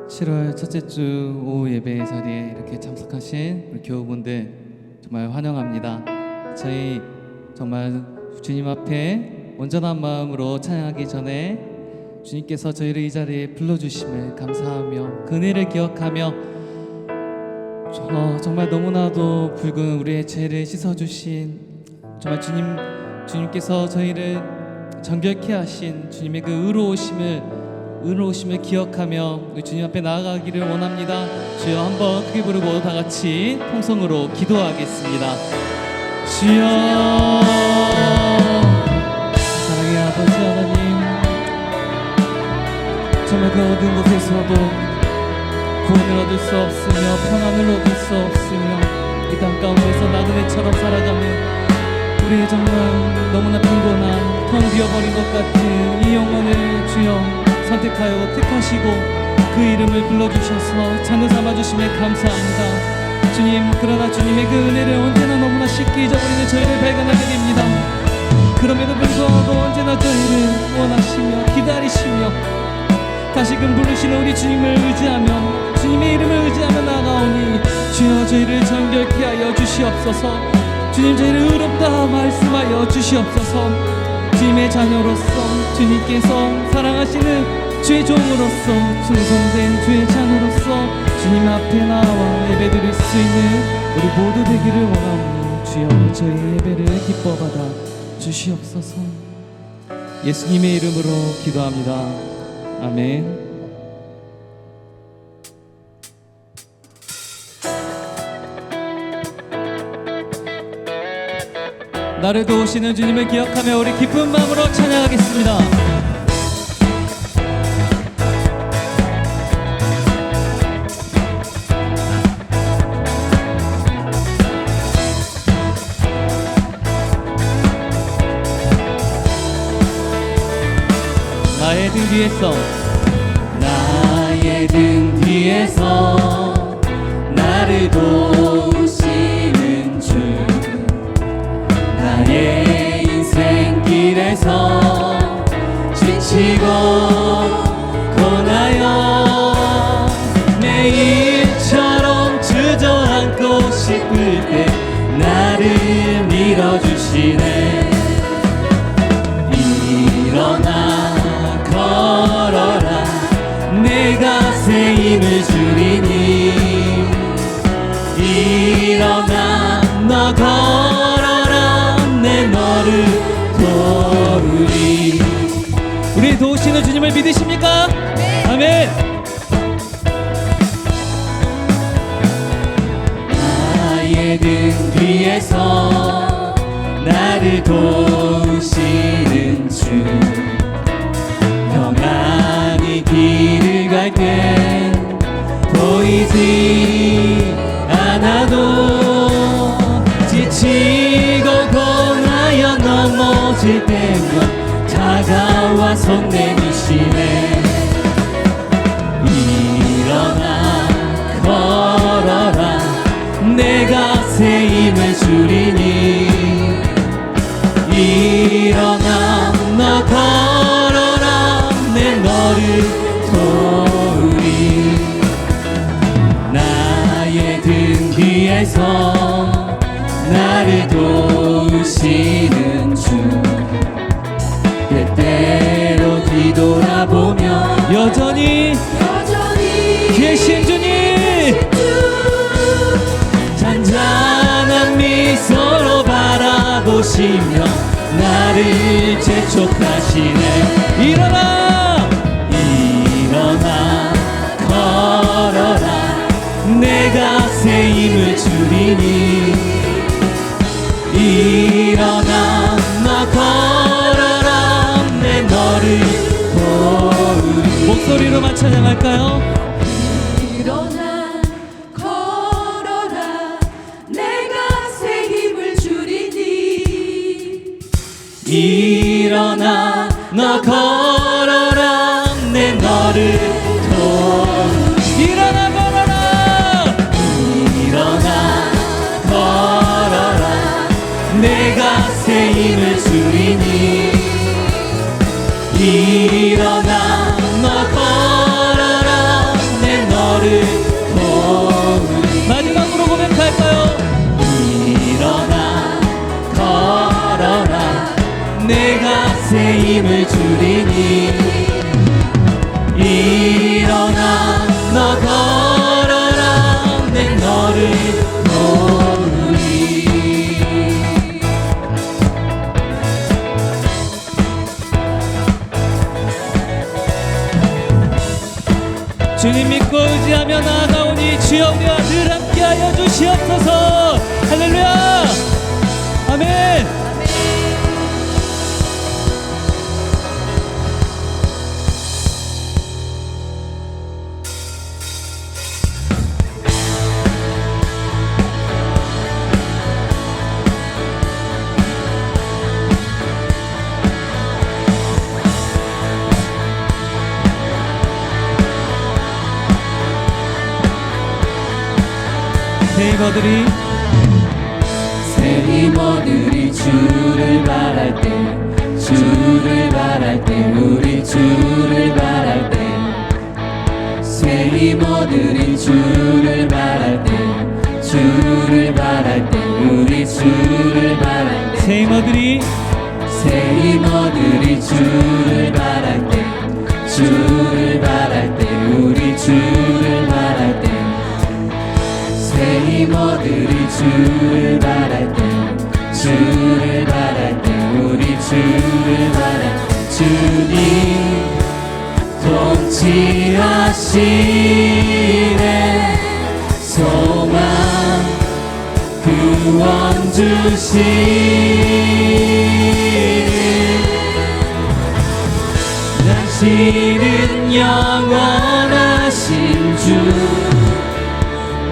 7월 첫째 주 오후 예배 자리에 이렇게 참석하신 우리 교우분들 정말 환영합니다. 저희 정말 주님 앞에 온전한 마음으로 찬양하기 전에 주님께서 저희를 이 자리에 불러주심을 감사하며 그 은혜를 기억하며 정말 너무나도 붉은 우리의 죄를 씻어주신 정말 주님께서 저희를 정결케 하신 주님의 그 의로우심을 기억하며 우리 주님 앞에 나아가기를 원합니다. 주여 한번 크게 부르고 다 같이 통성으로 기도하겠습니다. 주여 사랑의 아버지 하나님, 정말 그 어두운 곳에서도 구원을 얻을 수 없으며 평안을 얻을 수 없으며 이 땅 가운데서 나그네처럼 살아가는 우리의 정말 너무나 빈곤한 텅 비어버린 것 같은 이 영혼을 주여 선택하여 택하시고 그 이름을 불러주셔서 자녀 삼아주심에 감사합니다. 주님, 그러나 주님의 그 은혜를 언제나 너무나 쉽게 잊어버리는 저희를 발견하게 됩니다. 그럼에도 불구하고 언제나 저희를 원하시며 기다리시며 다시금 부르시는 우리 주님을 의지하며 주님의 이름을 의지하며 나아가오니 주여 저희를 정결케 하여 주시옵소서. 주님, 저희를 의롭다 말씀하여 주시옵소서. 주님의 자녀로서 주님께서 사랑하시는 주의 종으로서 충성된 주의 자녀로서 주님 앞에 나와 예배드릴 수 있는 우리 모두 되기를 원하오니 주여 저희 예배를 기뻐 받아 주시옵소서. 예수님의 이름으로 기도합니다. 아멘. 나를 도우시는 주님을 기억하며 우리 기쁜 마음으로 찬양하겠습니다. 나의 등 뒤에서 나를 도우시는 주, 나의 인생길에서 지치고 고나여 매일처럼 주저앉고 싶을 때 나를 밀어주시네. 일어나 걸어라, 내가 새 힘을 주리니. 일어나 너 걸어라, 내 너를 도우리. 우리 도우시는 주님을 믿으십니까? 아멘. 나의 등 뒤에서 나를 도우시는 주, 평안히 길을 갈 때 보이지 않아도 지치고 고나여 넘어질 때면 다가와 손 내미시네. 일어나 걸어라, 내가 새 힘을 주리니. 일어나 너 걸어라, 내 너를 도우리. 나의 등 뒤에서 나를 도우시는 주, 때때로 뒤돌아보며 여전히 계신 주님, 잔잔한 미소로 바라보시며 나를 재촉하시네. 일어나 걸어라, 내가 새 힘을 주리니. 일어나 너 걸어라, 내 너를 도우리. 목소리로만 찬양할까요? 일어나 걸어라, 내가 새 힘을 주리니. 일어나 너 걸어라, 내 너를 도우리. 일어나 걸어라, 내가 새 힘을 주리니. 일어나 너 걸어라, 내 너 걸어라 내 너를 도우리. 주님 믿고 의지하며 나아가오니 주여 우리와 늘 함께하여 주시옵소서. 할렐루야 아멘. 새 힘어들이 주를 바랄 때 주를 바랄 때 우리 주를 바랄 때 새 힘어들이 주를 바랄 때 주를 바랄 때 우리 주를 바랄 때 새 힘어들이 주를 바랄 때 주를 바랄 때 우리 주를 바랄 때 새 힘어들이 주를 바랄 때 주를 바랄 때 우리 주를 바랄 때 주님 통치하시네 소망 구원 주시네 당신은 영원하신 주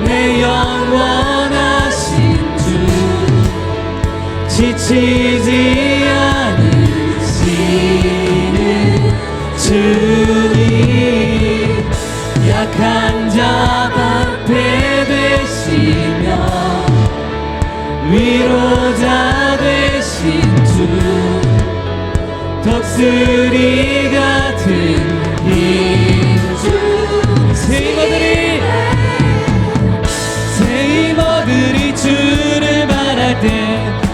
내 영원하신 주 지치지 않으시는 주님 약한 자 방패 되시며 위로자 되신 주 독수리 같은 힘주 새 힘어들이 주를 바랄 때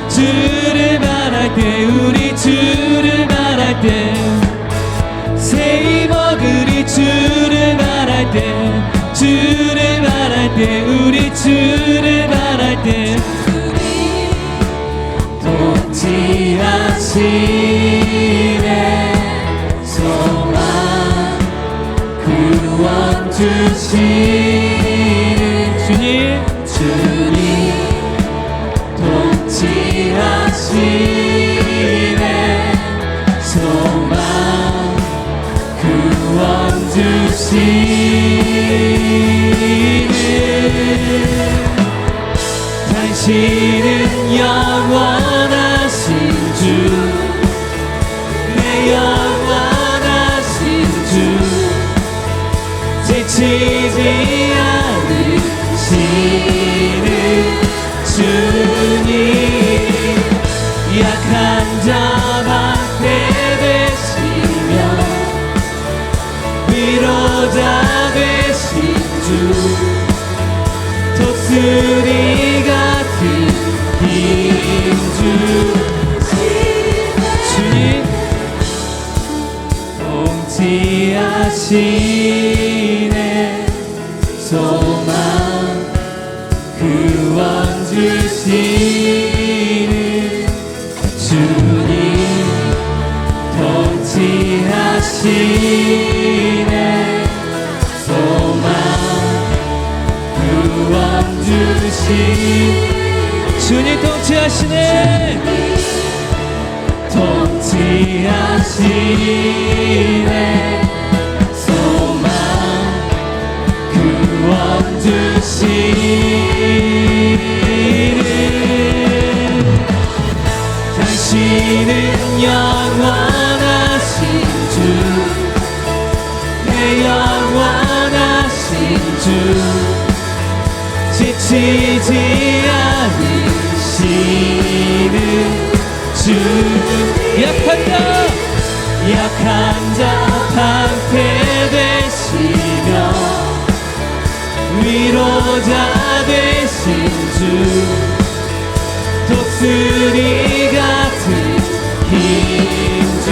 주를 바랄 때 우리 주를 바랄 때 새 힘어들이 주를 바랄 때 주를 바랄 때 우리 주를 바랄 때 통치하시네 소망 구원 주시네 주님 통치하시네 소망 구원 주시네 당신은 영원하신 주 내 영원하신 주 지치지 않으시는 주님 약한 자 방패 되시며 위로자 되신 주 독수리 같은 힘주 주님 통치하시네 소망 구원 주시는 주님 통치하시네 소망 구원 주시는 주님 통치하시네 통치하시네 소망 구원 주시는 당신은 영원하신 주 내 영원하신 주 지치지 않으시는 주 약한 자 방패 되시며 위로자 되신 주 독수리 같은 힘주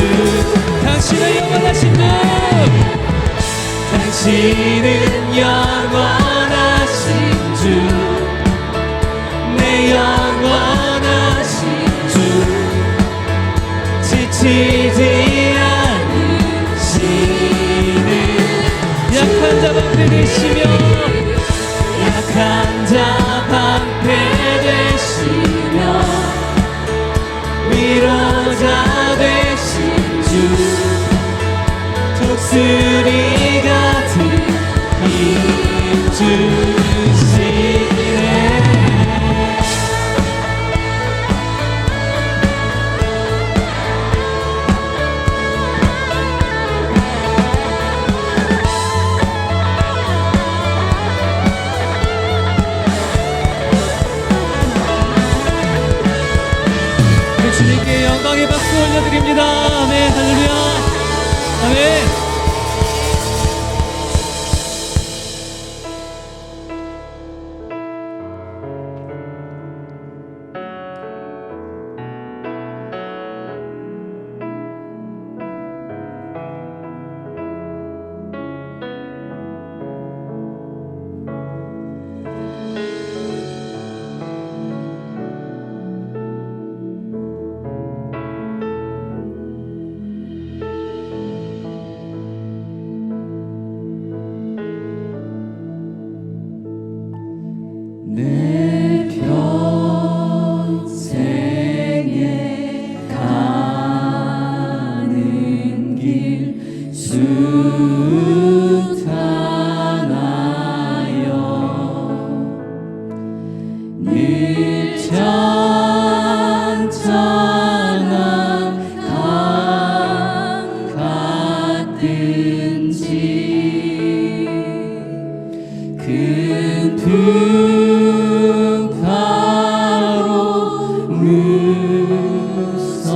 당신은 영원하신 주 당신은 영원하신 주 내 영원하신 주 지치지 않으시는 약한 자 방패 되시며 약한 자 방패 되시며 위로자 되신 주 독수리 같은 힘 주시네 우리 주님께 영광의 박수 올려드립니다. 아멘. 할렐루야. 아멘. 내 평생에 가는 길 수탄하여 늘 찬찬한 강 같든지 큰 풍파로 무섭고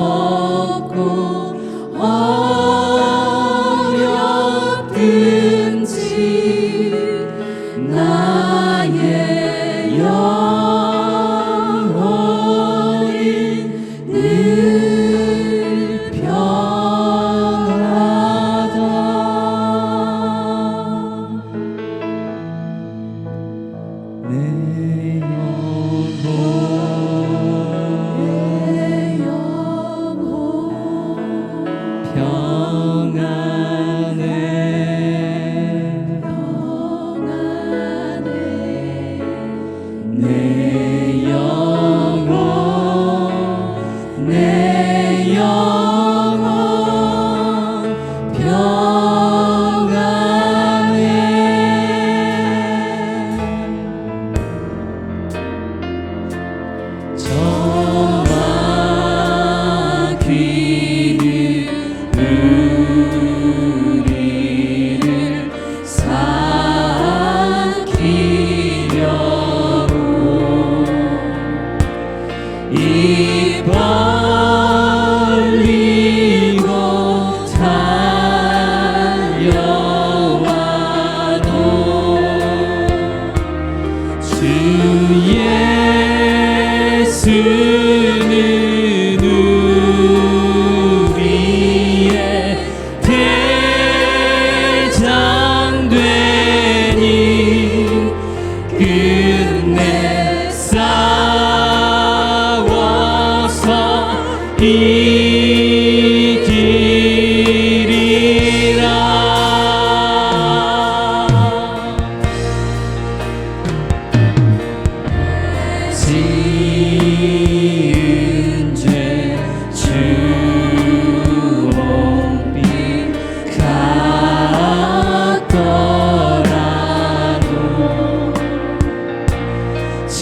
어렵든지 나의 영혼이 늘 평안하다 내 영혼 평안해 내 영혼 내 영혼 평안해 저마 귀는 우리를 삼키려고 입 벌리고 달려와도 주 예수는 우리의 대장 되니 끝내 싸워서 이기리라 지은 죄 주홍빛 같더라도 주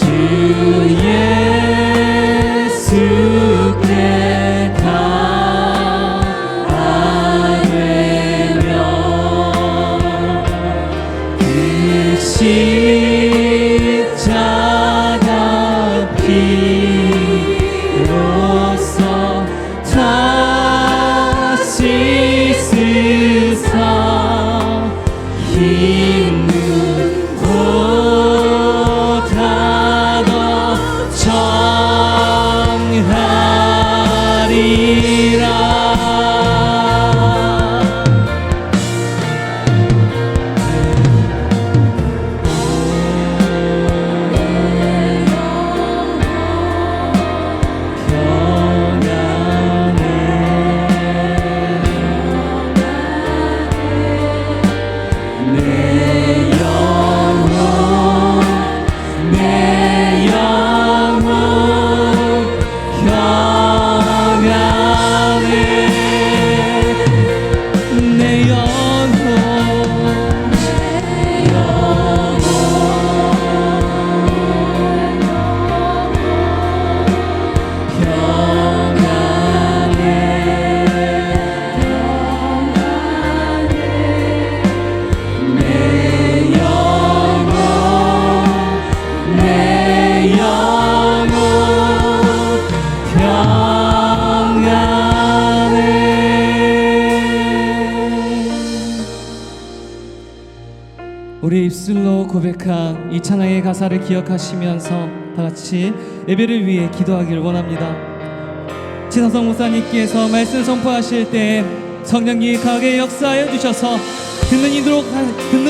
예수께 닿으면 그 십자가 피로써 다시 쓰사 힘은 보다 더 정하리라 우리 입술로 고백한 이 찬양의 가사를 기억하시면서 다 같이 예배를 위해 기도하길 원합니다. 진성성 목사님께서 말씀 선포하실 때 성령이 강하게 역사하여 주셔서 듣는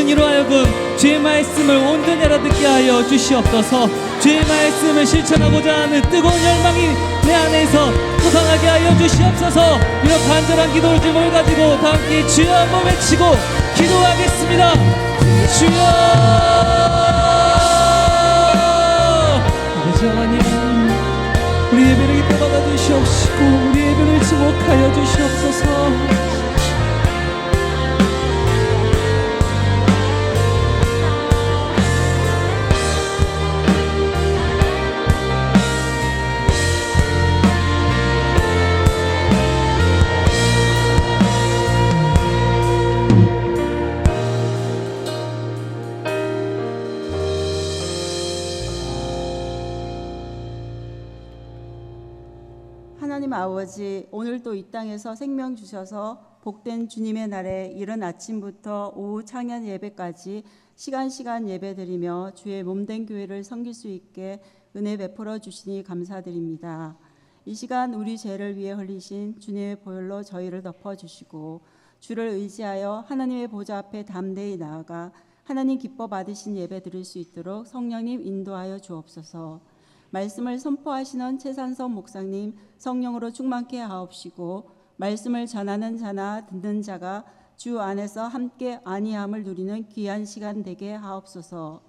이로 하여금 주의 말씀을 온전히 알아듣게 하여 주시옵소서. 주의 말씀을 실천하고자 하는 뜨거운 열망이 내 안에서 솟아나게 하여 주시옵소서. 이런 간절한 기도를 제목을 가지고 다 함께 주여 한번 외치고 기도하겠습니다. 주여, 아버지 하나님, 우리 예배를 기뻐 받아주시옵시고 우리 예배를 지목하여 주시옵소서. 하나님 아버지, 오늘도 이 땅에서 생명 주셔서 복된 주님의 날에 이른 아침부터 오후 창현 예배까지 시간 예배드리며 주의 몸된 교회를 섬길 수 있게 은혜 베풀어 주시니 감사드립니다. 이 시간 우리 죄를 위해 흘리신 주님의 보혈로 저희를 덮어주시고 주를 의지하여 하나님의 보좌 앞에 담대히 나아가 하나님 기뻐 받으신 예배 드릴 수 있도록 성령님 인도하여 주옵소서. 말씀을 선포하시는 최산성 목사님 성령으로 충만케 하옵시고 말씀을 전하는 자나 듣는 자가 주 안에서 함께 안위함을 누리는 귀한 시간 되게 하옵소서.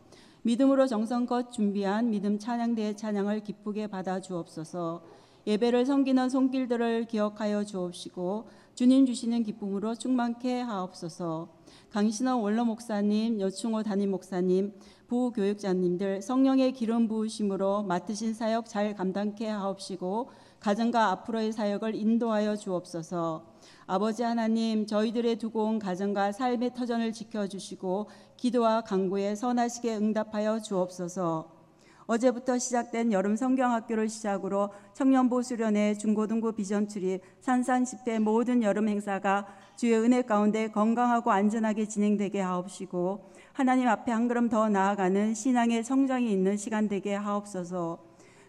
믿음으로 정성껏 준비한 믿음 찬양대의 찬양을 기쁘게 받아 주옵소서. 예배를 섬기는 손길들을 기억하여 주옵시고 주님 주시는 기쁨으로 충만케 하옵소서. 강신원 원로 목사님, 여충호 담임 목사님, 부교육자님들 성령의 기름 부으심으로 맡으신 사역 잘 감당케 하옵시고 가정과 앞으로의 사역을 인도하여 주옵소서. 아버지 하나님, 저희들의 두고 온 가정과 삶의 터전을 지켜주시고 기도와 간구에 선하시게 응답하여 주옵소서. 어제부터 시작된 여름 성경학교를 시작으로 청년부 수련회, 중고등부 비전 출입, 산산 집회 모든 여름 행사가 주의 은혜 가운데 건강하고 안전하게 진행되게 하옵시고 하나님 앞에 한 걸음 더 나아가는 신앙의 성장이 있는 시간 되게 하옵소서.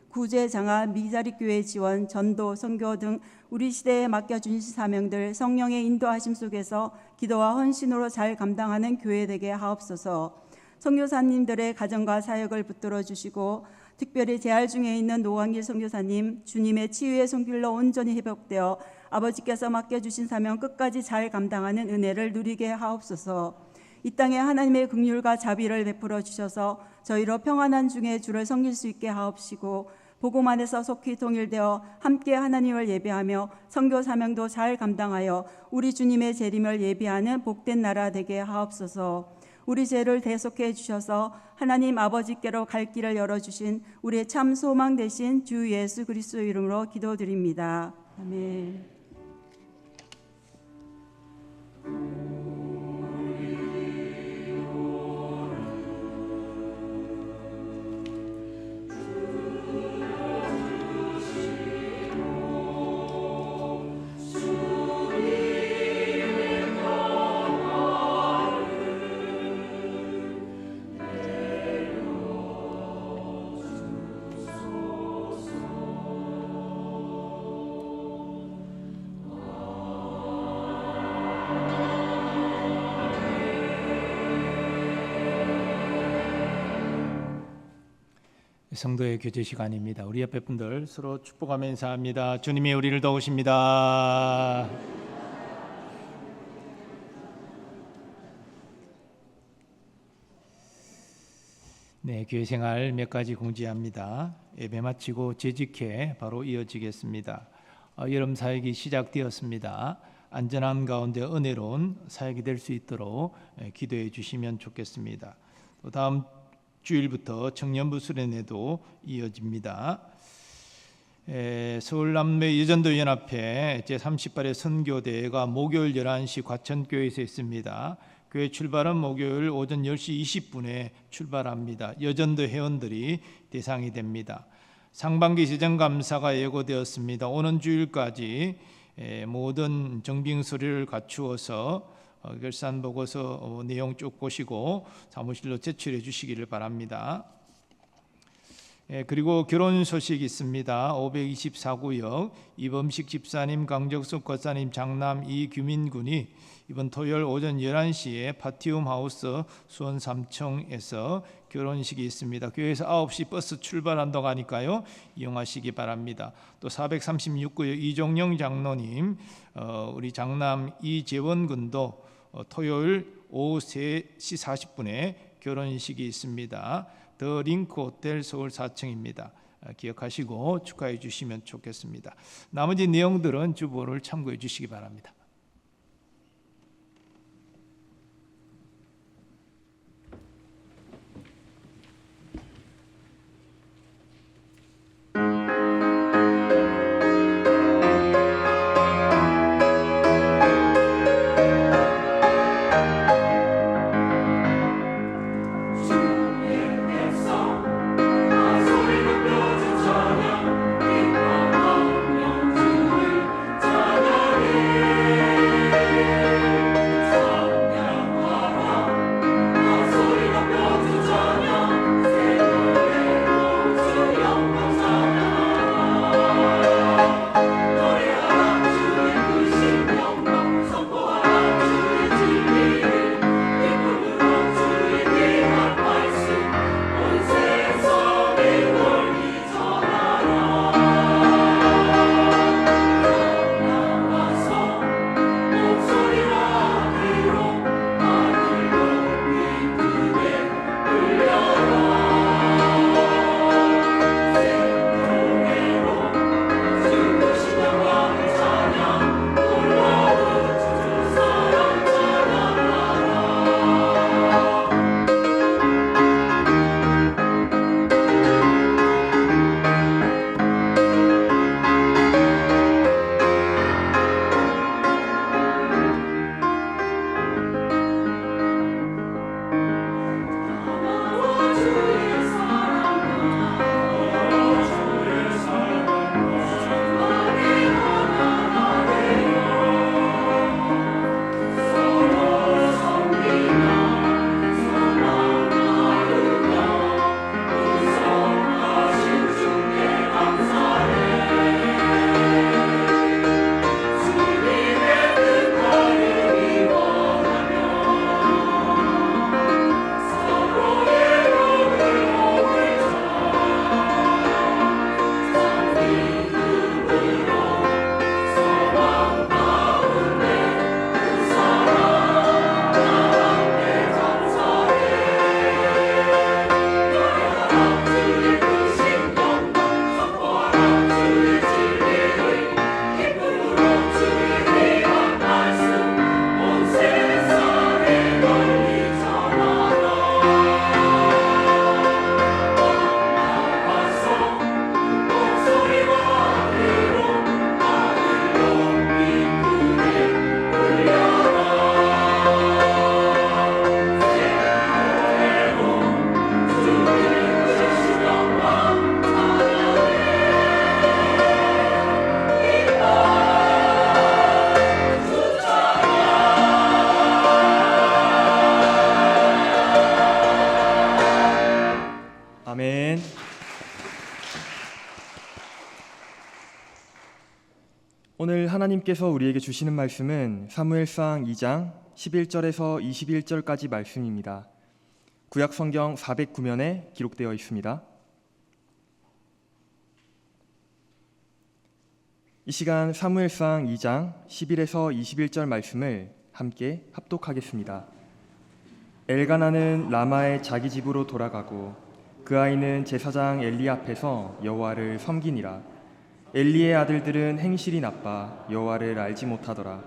구제, 장화, 미자립교회 지원, 전도, 선교 등 우리 시대에 맡겨주신 사명들 성령의 인도하심 속에서 기도와 헌신으로 잘 감당하는 교회 되게 하옵소서. 선교사님들의 가정과 사역을 붙들어 주시고 특별히 재활 중에 있는 노광길 선교사님 주님의 치유의 손길로 온전히 회복되어 아버지께서 맡겨주신 사명 끝까지 잘 감당하는 은혜를 누리게 하옵소서. 이 땅에 하나님의 긍휼과 자비를 베풀어 주셔서 저희로 평안한 중에 주를 섬길 수 있게 하옵시고 복음 안에서 속히 통일되어 함께 하나님을 예배하며 선교 사명도 잘 감당하여 우리 주님의 재림을 예비하는 복된 나라 되게 하옵소서. 우리 죄를 대속해 주셔서 하나님 아버지께로 갈 길을 열어주신 우리의 참 소망 되신 주 예수 그리스도 이름으로 기도드립니다. 아멘. 성도의 교제 시간입니다. 우리 옆에 분들 서로 축복하며 인사합니다. 주님이 우리를 도우십니다. 네, 교회 생활 몇 가지 공지합니다. 예배 마치고 재직회 바로 이어지겠습니다. 여름 사역이 시작되었습니다. 안전한 가운데 은혜로운 사역이 될 수 있도록 기도해 주시면 좋겠습니다. 또 다음 주일부터 청년부 수련회도 이어집니다. 서울 남매 여전도 연합회 제38회 선교대회가 목요일 11시 과천교회에서 있습니다. 교회 출발은 목요일 오전 10시 20분에 출발합니다. 여전도 회원들이 대상이 됩니다. 상반기 재정감사가 예고되었습니다. 오는 주일까지 모든 정빙 서류를 갖추어서 결산 보고서 내용 쭉 보시고 사무실로 제출해 주시기를 바랍니다. 그리고 결혼 소식이 있습니다. 524구역 이범식 집사님, 강적숙 권사님 장남 이규민 군이 이번 토요일 오전 11시에 파티움 하우스 수원 3층에서 결혼식이 있습니다. 교회에서 9시 버스 출발한다고 하니까요, 이용하시기 바랍니다. 또 436구역 이종영 장로님, 우리 장남 이재원 군도 토요일 오후 3시 40분에 결혼식이 있습니다. 더 링크 호텔 서울 4층입니다. 기억하시고 축하해 주시면 좋겠습니다. 나머지 내용들은 주보를 참고해 주시기 바랍니다. 아멘. 오늘 하나님께서 우리에게 주시는 말씀은 사무엘상 2장 11절에서 21절까지 말씀입니다. 구약 성경 409면에 기록되어 있습니다. 이 시간 사무엘상 2장 11에서 21절 말씀을 함께 합독하겠습니다. 엘가나는 라마의 자기 집으로 돌아가고 그 아이는 제사장 엘리 앞에서 여호와를 섬기니라. 엘리의 아들들은 행실이 나빠 여호와를 알지 못하더라.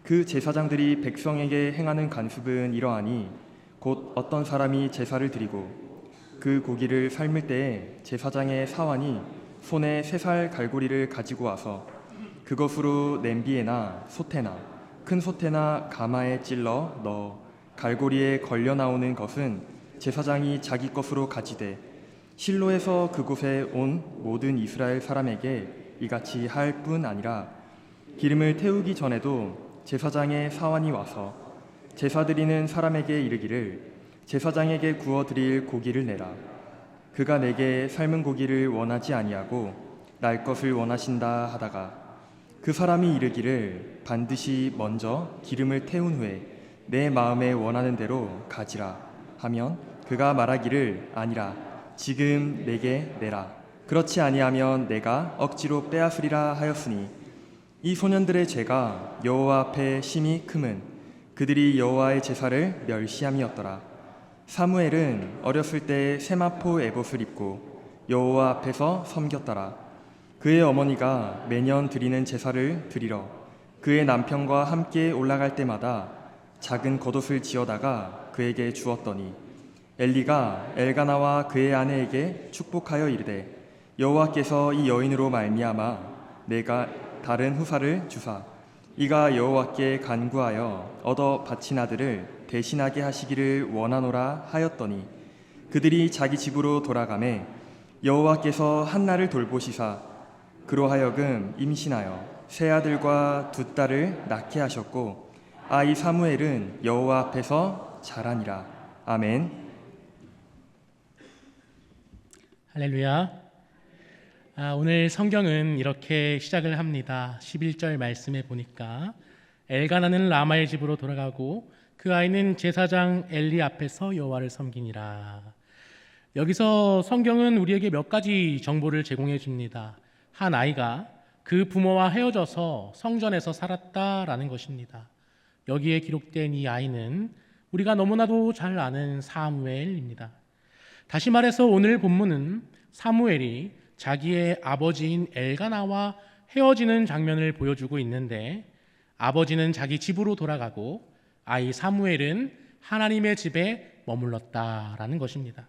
그 제사장들이 백성에게 행하는 간습은 이러하니 곧 어떤 사람이 제사를 드리고 그 고기를 삶을 때에 제사장의 사환이 손에 3살 갈고리를 가지고 와서 그것으로 냄비에나 솥에나 큰 솥에나 가마에 찔러 넣어 갈고리에 걸려 나오는 것은 제사장이 자기 것으로 가지되 실로에서 그곳에 온 모든 이스라엘 사람에게 이같이 할 뿐 아니라 기름을 태우기 전에도 제사장의 사환이 와서 제사 드리는 사람에게 이르기를 제사장에게 구워 드릴 고기를 내라. 그가 내게 삶은 고기를 원하지 아니하고 날 것을 원하신다 하다가 그 사람이 이르기를 반드시 먼저 기름을 태운 후에 내 마음에 원하는 대로 가지라 하면 그가 말하기를 아니라 지금 내게 내라. 그렇지 아니하면 내가 억지로 빼앗으리라 하였으니 이 소년들의 죄가 여호와 앞에 심히 크면 그들이 여호와의 제사를 멸시함이었더라. 사무엘은 어렸을 때 세마포 에봇을 입고 여호와 앞에서 섬겼더라. 그의 어머니가 매년 드리는 제사를 드리러 그의 남편과 함께 올라갈 때마다 작은 겉옷을 지어다가 그에게 주었더니 엘리가 엘가나와 그의 아내에게 축복하여 이르되 여호와께서 이 여인으로 말미암아 내가 다른 후사를 주사 이가 여호와께 간구하여 얻어 바친 아들을 대신하게 하시기를 원하노라 하였더니 그들이 자기 집으로 돌아가매 여호와께서 한나를 돌보시사 그로 하여금 임신하여 세 아들과 두 딸을 낳게 하셨고 아이 사무엘은 여호와 앞에서 자라니라. 아멘. 할렐루야. 오늘 성경은 이렇게 시작을 합니다. 11절 말씀에 보니까 엘가나는 라마의 집으로 돌아가고 그 아이는 제사장 엘리 앞에서 여호와를 섬기니라. 여기서 성경은 우리에게 몇 가지 정보를 제공해 줍니다. 한 아이가 그 부모와 헤어져서 성전에서 살았다라는 것입니다. 여기에 기록된 이 아이는 우리가 너무나도 잘 아는 사무엘입니다. 다시 말해서 오늘 본문은 사무엘이 자기의 아버지인 엘가나와 헤어지는 장면을 보여주고 있는데 아버지는 자기 집으로 돌아가고 아이 사무엘은 하나님의 집에 머물렀다라는 것입니다.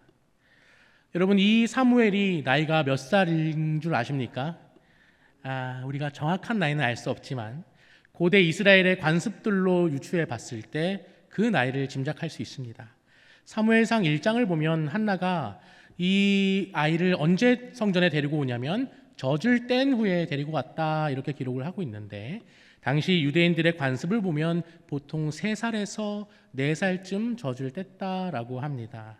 여러분, 이 사무엘이 나이가 몇 살인 줄 아십니까? 우리가 정확한 나이는 알 수 없지만 고대 이스라엘의 관습들로 유추해 봤을 때 그 나이를 짐작할 수 있습니다. 사무엘상 1장을 보면 한나가 이 아이를 언제 성전에 데리고 오냐면 젖을 뗀 후에 데리고 왔다 이렇게 기록을 하고 있는데 당시 유대인들의 관습을 보면 보통 3살에서 4살쯤 젖을 뗐다라고 합니다.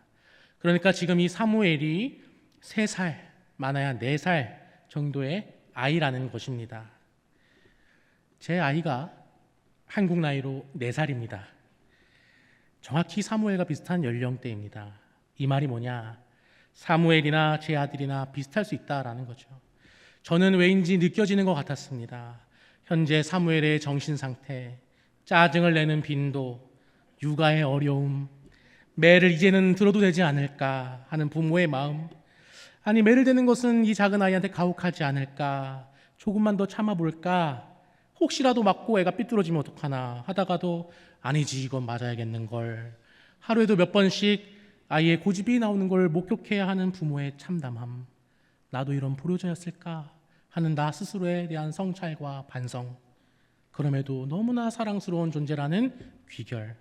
그러니까 지금 이 사무엘이 3살, 많아야 4살 정도의 아이라는 것입니다. 제 아이가 한국 나이로 4살입니다. 정확히 사무엘과 비슷한 연령대입니다. 이 말이 뭐냐? 사무엘이나 제 아들이나 비슷할 수 있다라는 거죠. 저는 왜인지 느껴지는 것 같았습니다. 현재 사무엘의 정신 상태, 짜증을 내는 빈도, 육아의 어려움, 매를 이제는 들어도 되지 않을까 하는 부모의 마음, 아니 매를 대는 것은 이 작은 아이한테 가혹하지 않을까, 조금만 더 참아볼까, 혹시라도 맞고 애가 삐뚤어지면 어떡하나 하다가도 아니지 이건 맞아야겠는걸, 하루에도 몇 번씩 아이의 고집이 나오는 걸 목격해야 하는 부모의 참담함, 나도 이런 불효자였을까 하는 나 스스로에 대한 성찰과 반성, 그럼에도 너무나 사랑스러운 존재라는 귀결.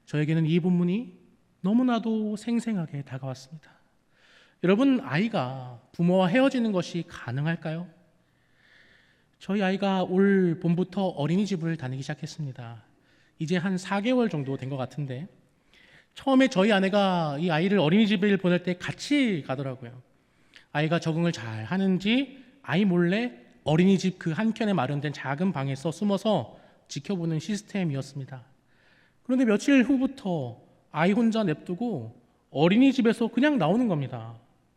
저에게는 이 본문이 너무나도 생생하게 다가왔습니다. 여러분, 아이가 부모와 헤어지는 것이 가능할까요? 저희 아이가 올 봄부터 어린이집을 다니기 시작했습니다. 이제 한 4개월 정도 된 것 같은데 처음에 저희 아내가 이 아이를 어린이집을 보낼 때 같이 가더라고요. 아이가 적응을 잘 하는지 아이 몰래 어린이집 그 한켠에 마련된 작은 방에서 숨어서 지켜보는 시스템이었습니다. 그런데 며칠 후부터 아이 혼자 냅두고 어린이집에서 그냥 나오는 겁니다.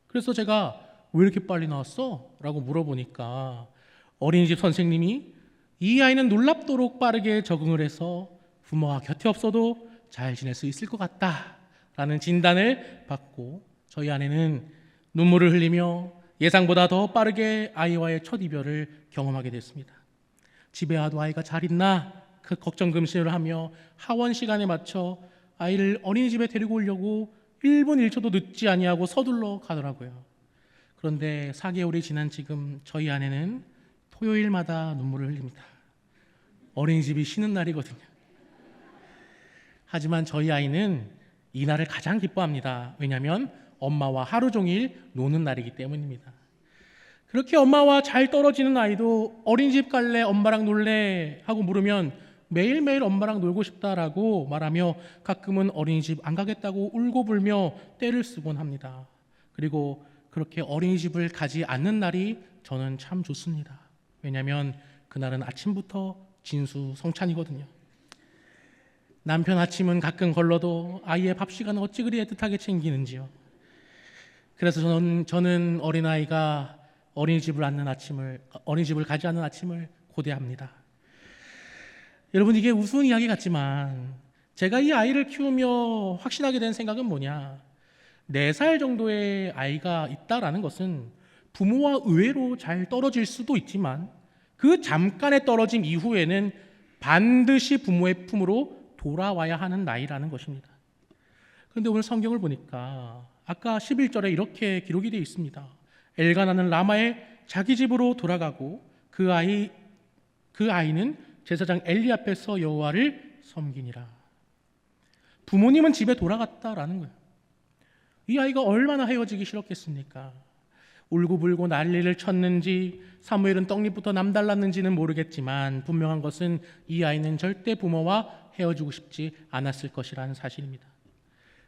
그래서 제가 왜 이렇게 빨리 나왔어? 라고 물어보니까 어린이집 선생님이 이 아이는 놀랍도록 빠르게 적응을 해서 부모가 곁에 없어도 잘 지낼 수 있을 것 같다 라는 진단을 받고 저희 아내는 눈물을 흘리며 예상보다 더 빠르게 아이와의 첫 이별을 경험하게 됐습니다. 집에 와도 아이가 잘 있나 그 걱정 금실을 하며 하원 시간에 맞춰 아이를 어린이집에 데리고 오려고 1분 1초도 늦지 아니하고 서둘러 가더라고요. 그런데 4개월이 지난 지금 저희 아내는 토요일마다 눈물을 흘립니다. 어린이집이 쉬는 날이거든요. 하지만 저희 아이는 이 날을 가장 기뻐합니다. 왜냐하면 엄마와 하루 종일 노는 날이기 때문입니다. 그렇게 엄마와 잘 떨어지는 아이도 어린이집 갈래? 엄마랑 놀래? 하고 물으면 매일매일 엄마랑 놀고 싶다라고 말하며 가끔은 어린이집 안 가겠다고 울고불며 떼를 쓰곤 합니다. 그리고 그렇게 어린이집을 가지 않는 날이 저는 참 좋습니다. 왜냐하면 그날은 아침부터 진수성찬이거든요. 남편 아침은 가끔 걸러도 아이의 밥 시간은 어찌 그리 애틋하게 챙기는지요. 그래서 저는 어린아이가 어린이집을 가지 않는 아침을 고대합니다. 여러분, 이게 우스운 이야기 같지만 제가 이 아이를 키우며 확신하게 된 생각은 뭐냐, 4살 정도의 아이가 있다라는 것은 부모와 의외로 잘 떨어질 수도 있지만 그 잠깐의 떨어짐 이후에는 반드시 부모의 품으로 돌아와야 하는 나이라는 것입니다. 그런데 오늘 성경을 보니까 아까 11절에 이렇게 기록이 되어 있습니다. 엘가나는 라마의 자기 집으로 돌아가고 그 아이는 제사장 엘리 앞에서 여호와를 섬기니라. 부모님은 집에 돌아갔다라는 거예요. 이 아이가 얼마나 헤어지기 싫었겠습니까? 울고불고 난리를 쳤는지 사무엘은 떡잎부터 남달랐는지는 모르겠지만 분명한 것은 이 아이는 절대 부모와 헤어지고 싶지 않았을 것이라는 사실입니다.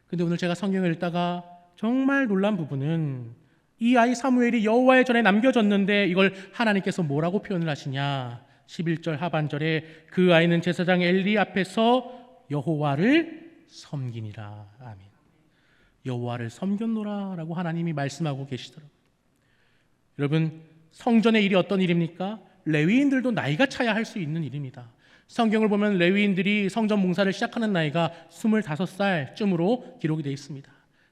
그런데 오늘 제가 성경을 읽다가 정말 놀란 부분은 이 아이 사무엘이 여호와의 전에 남겨졌는데 이걸 하나님께서 뭐라고 표현을 하시냐, 11절 하반절에 그 아이는 제사장 엘리 앞에서 여호와를 섬기니라. 아멘. 여호와를 섬겼노라 라고 하나님이 말씀하고 계시더라고요. 여러분, 성전의 일이 어떤 일입니까? 레위인들도 나이가 차야 할 수 있는 일입니다. 성경을 보면 레위인들이 성전 봉사를 시작하는 나이가 25살쯤으로 기록이 되어 있습니다.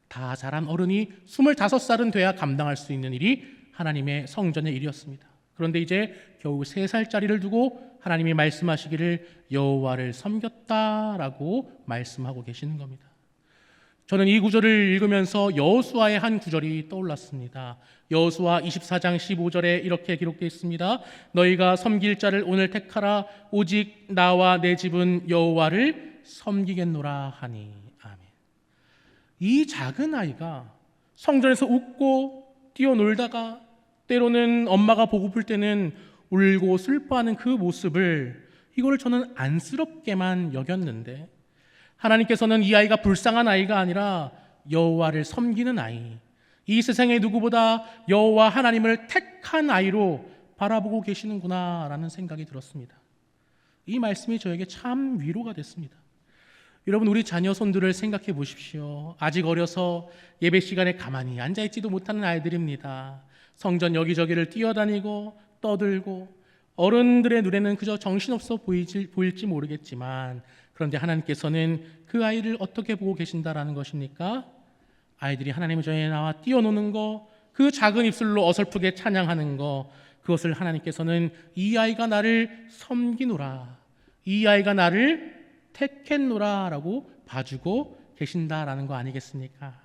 다 자란 어른이 25살은 돼야 감당할 수 있는 일이 하나님의 성전의 일이었습니다. 그런데 이제 겨우 3살짜리를 두고 하나님이 말씀하시기를 여호와를 섬겼다라고 말씀하고 계시는 겁니다. 저는 이 구절을 읽으면서 여호수아의 한 구절이 떠올랐습니다. 여호수아 24장 15절에 이렇게 기록되어 있습니다. 너희가 섬길 자를 오늘 택하라. 오직 나와 내 집은 여호와를 섬기겠노라 하니. 아멘. 이 작은 아이가 성전에서 웃고 뛰어놀다가 때로는 엄마가 보고플 때는 울고 슬퍼하는 그 모습을, 이거를 저는 안쓰럽게만 여겼는데 하나님께서는 이 아이가 불쌍한 아이가 아니라 여호와를 섬기는 아이, 이 세상의 누구보다 여호와 하나님을 택한 아이로 바라보고 계시는구나라는 생각이 들었습니다. 이 말씀이 저에게 참 위로가 됐습니다. 여러분, 우리 자녀 손들을 생각해 보십시오. 아직 어려서 예배 시간에 가만히 앉아있지도 못하는 아이들입니다. 성전 여기저기를 뛰어다니고 떠들고 어른들의 눈에는 그저 정신없어 보일지 모르겠지만, 그런데 하나님께서는 그 아이를 어떻게 보고 계신다라는 것입니까? 아이들이 하나님의 전에 나와 뛰어노는 거, 그 작은 입술로 어설프게 찬양하는 거, 그것을 하나님께서는 이 아이가 나를 섬기노라, 이 아이가 나를 택했노라 라고 봐주고 계신다라는 거 아니겠습니까?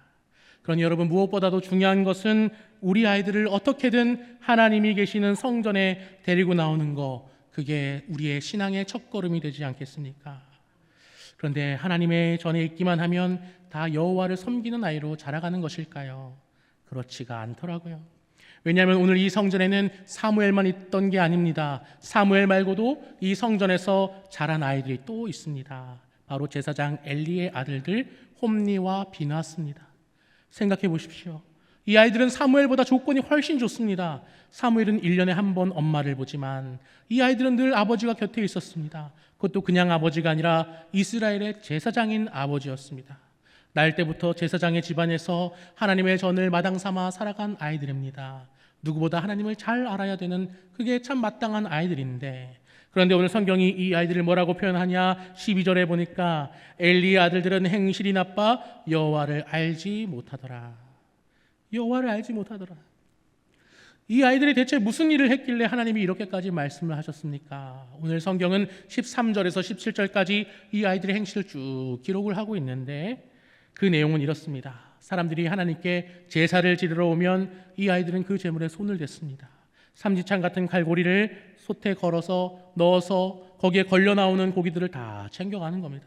그러니 여러분, 무엇보다도 중요한 것은 우리 아이들을 어떻게든 하나님이 계시는 성전에 데리고 나오는 거, 그게 우리의 신앙의 첫걸음이 되지 않겠습니까? 그런데 하나님의 전에 있기만 하면 다 여호와를 섬기는 아이로 자라가는 것일까요? 그렇지가 않더라고요. 왜냐하면 오늘 이 성전에는 사무엘만 있던 게 아닙니다. 사무엘 말고도 이 성전에서 자란 아이들이 또 있습니다. 바로 제사장 엘리의 아들들 홈니와 비나스입니다. 생각해 보십시오. 이 아이들은 사무엘보다 조건이 훨씬 좋습니다. 사무엘은 1년에 한 번 엄마를 보지만 이 아이들은 늘 아버지가 곁에 있었습니다. 그것도 그냥 아버지가 아니라 이스라엘의 제사장인 아버지였습니다. 날 때부터 제사장의 집안에서 하나님의 전을 마당 삼아 살아간 아이들입니다. 누구보다 하나님을 잘 알아야 되는, 그게 참 마땅한 아이들인데, 그런데 오늘 성경이 이 아이들을 뭐라고 표현하냐, 12절에 보니까 엘리의 아들들은 행실이 나빠 여호와를 알지 못하더라. 여호와를 알지 못하더라. 이 아이들이 대체 무슨 일을 했길래 하나님이 이렇게까지 말씀을 하셨습니까? 오늘 성경은 13절에서 17절까지 이 아이들의 행실을 쭉 기록을 하고 있는데, 그 내용은 이렇습니다. 사람들이 하나님께 제사를 지르러 오면 이 아이들은 그 제물에 손을 댔습니다. 삼지창 같은 갈고리를 솥에 걸어서 넣어서 거기에 걸려 나오는 고기들을 다 챙겨가는 겁니다.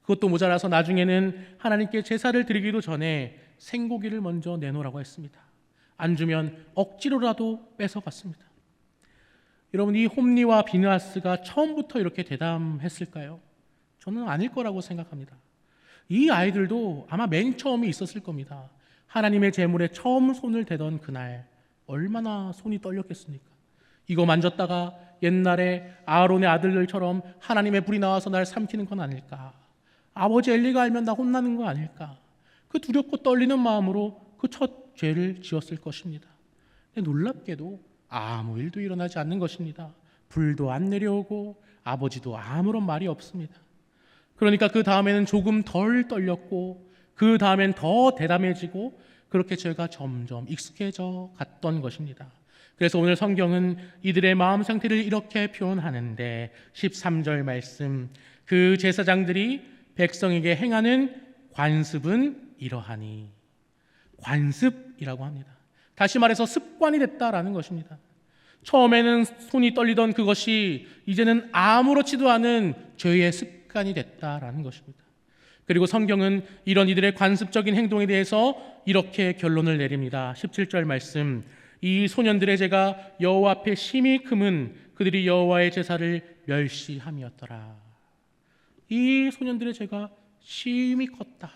그것도 모자라서 나중에는 하나님께 제사를 드리기도 전에 생고기를 먼저 내놓으라고 했습니다. 안 주면 억지로라도 뺏어갔습니다. 여러분, 이 홈리와 비느하스가 처음부터 이렇게 대담했을까요? 저는 아닐 거라고 생각합니다. 이 아이들도 아마 맨 처음에 있었을 겁니다. 하나님의 제물에 처음 손을 대던 그날 얼마나 손이 떨렸겠습니까? 이거 만졌다가 옛날에 아론의 아들들처럼 하나님의 불이 나와서 날 삼키는 건 아닐까? 아버지 엘리가 알면 나 혼나는 거 아닐까? 그 두렵고 떨리는 마음으로 그 첫 죄를 지었을 것입니다. 근데 놀랍게도 아무 일도 일어나지 않는 것입니다. 불도 안 내려오고 아버지도 아무런 말이 없습니다. 그러니까 그 다음에는 조금 덜 떨렸고 그 다음엔 더 대담해지고 그렇게 죄가 점점 익숙해져 갔던 것입니다. 그래서 오늘 성경은 이들의 마음 상태를 이렇게 표현하는데 13절 말씀, 그 제사장들이 백성에게 행하는 관습은 이러하니. 관습이라고 합니다. 다시 말해서 습관이 됐다라는 것입니다. 처음에는 손이 떨리던 그것이 이제는 아무렇지도 않은 죄의 습관이 됐다라는 것입니다. 그리고 성경은 이런 이들의 관습적인 행동에 대해서 이렇게 결론을 내립니다. 17절 말씀, 이 소년들의 죄가 여호와 앞에 심히 금은 그들이 여호와의 제사를 멸시함이었더라. 이 소년들의 죄가 심히 컸다.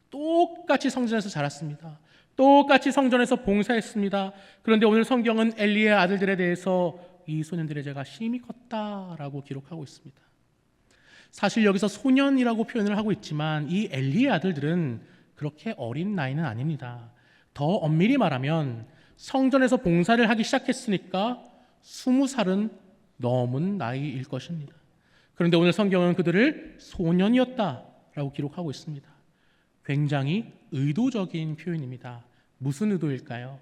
똑같이 성전에서 자랐습니다. 똑같이 성전에서 봉사했습니다. 그런데 오늘 성경은 엘리의 아들들에 대해서 이 소년들의 죄가 심히 컸다라고 기록하고 있습니다. 사실 여기서 소년이라고 표현을 하고 있지만 이 엘리의 아들들은 그렇게 어린 나이는 아닙니다. 더 엄밀히 말하면 성전에서 봉사를 하기 시작했으니까 20살은 넘은 나이일 것입니다. 그런데 오늘 성경은 그들을 소년이었다라고 기록하고 있습니다. 굉장히 의도적인 표현입니다. 무슨 의도일까요?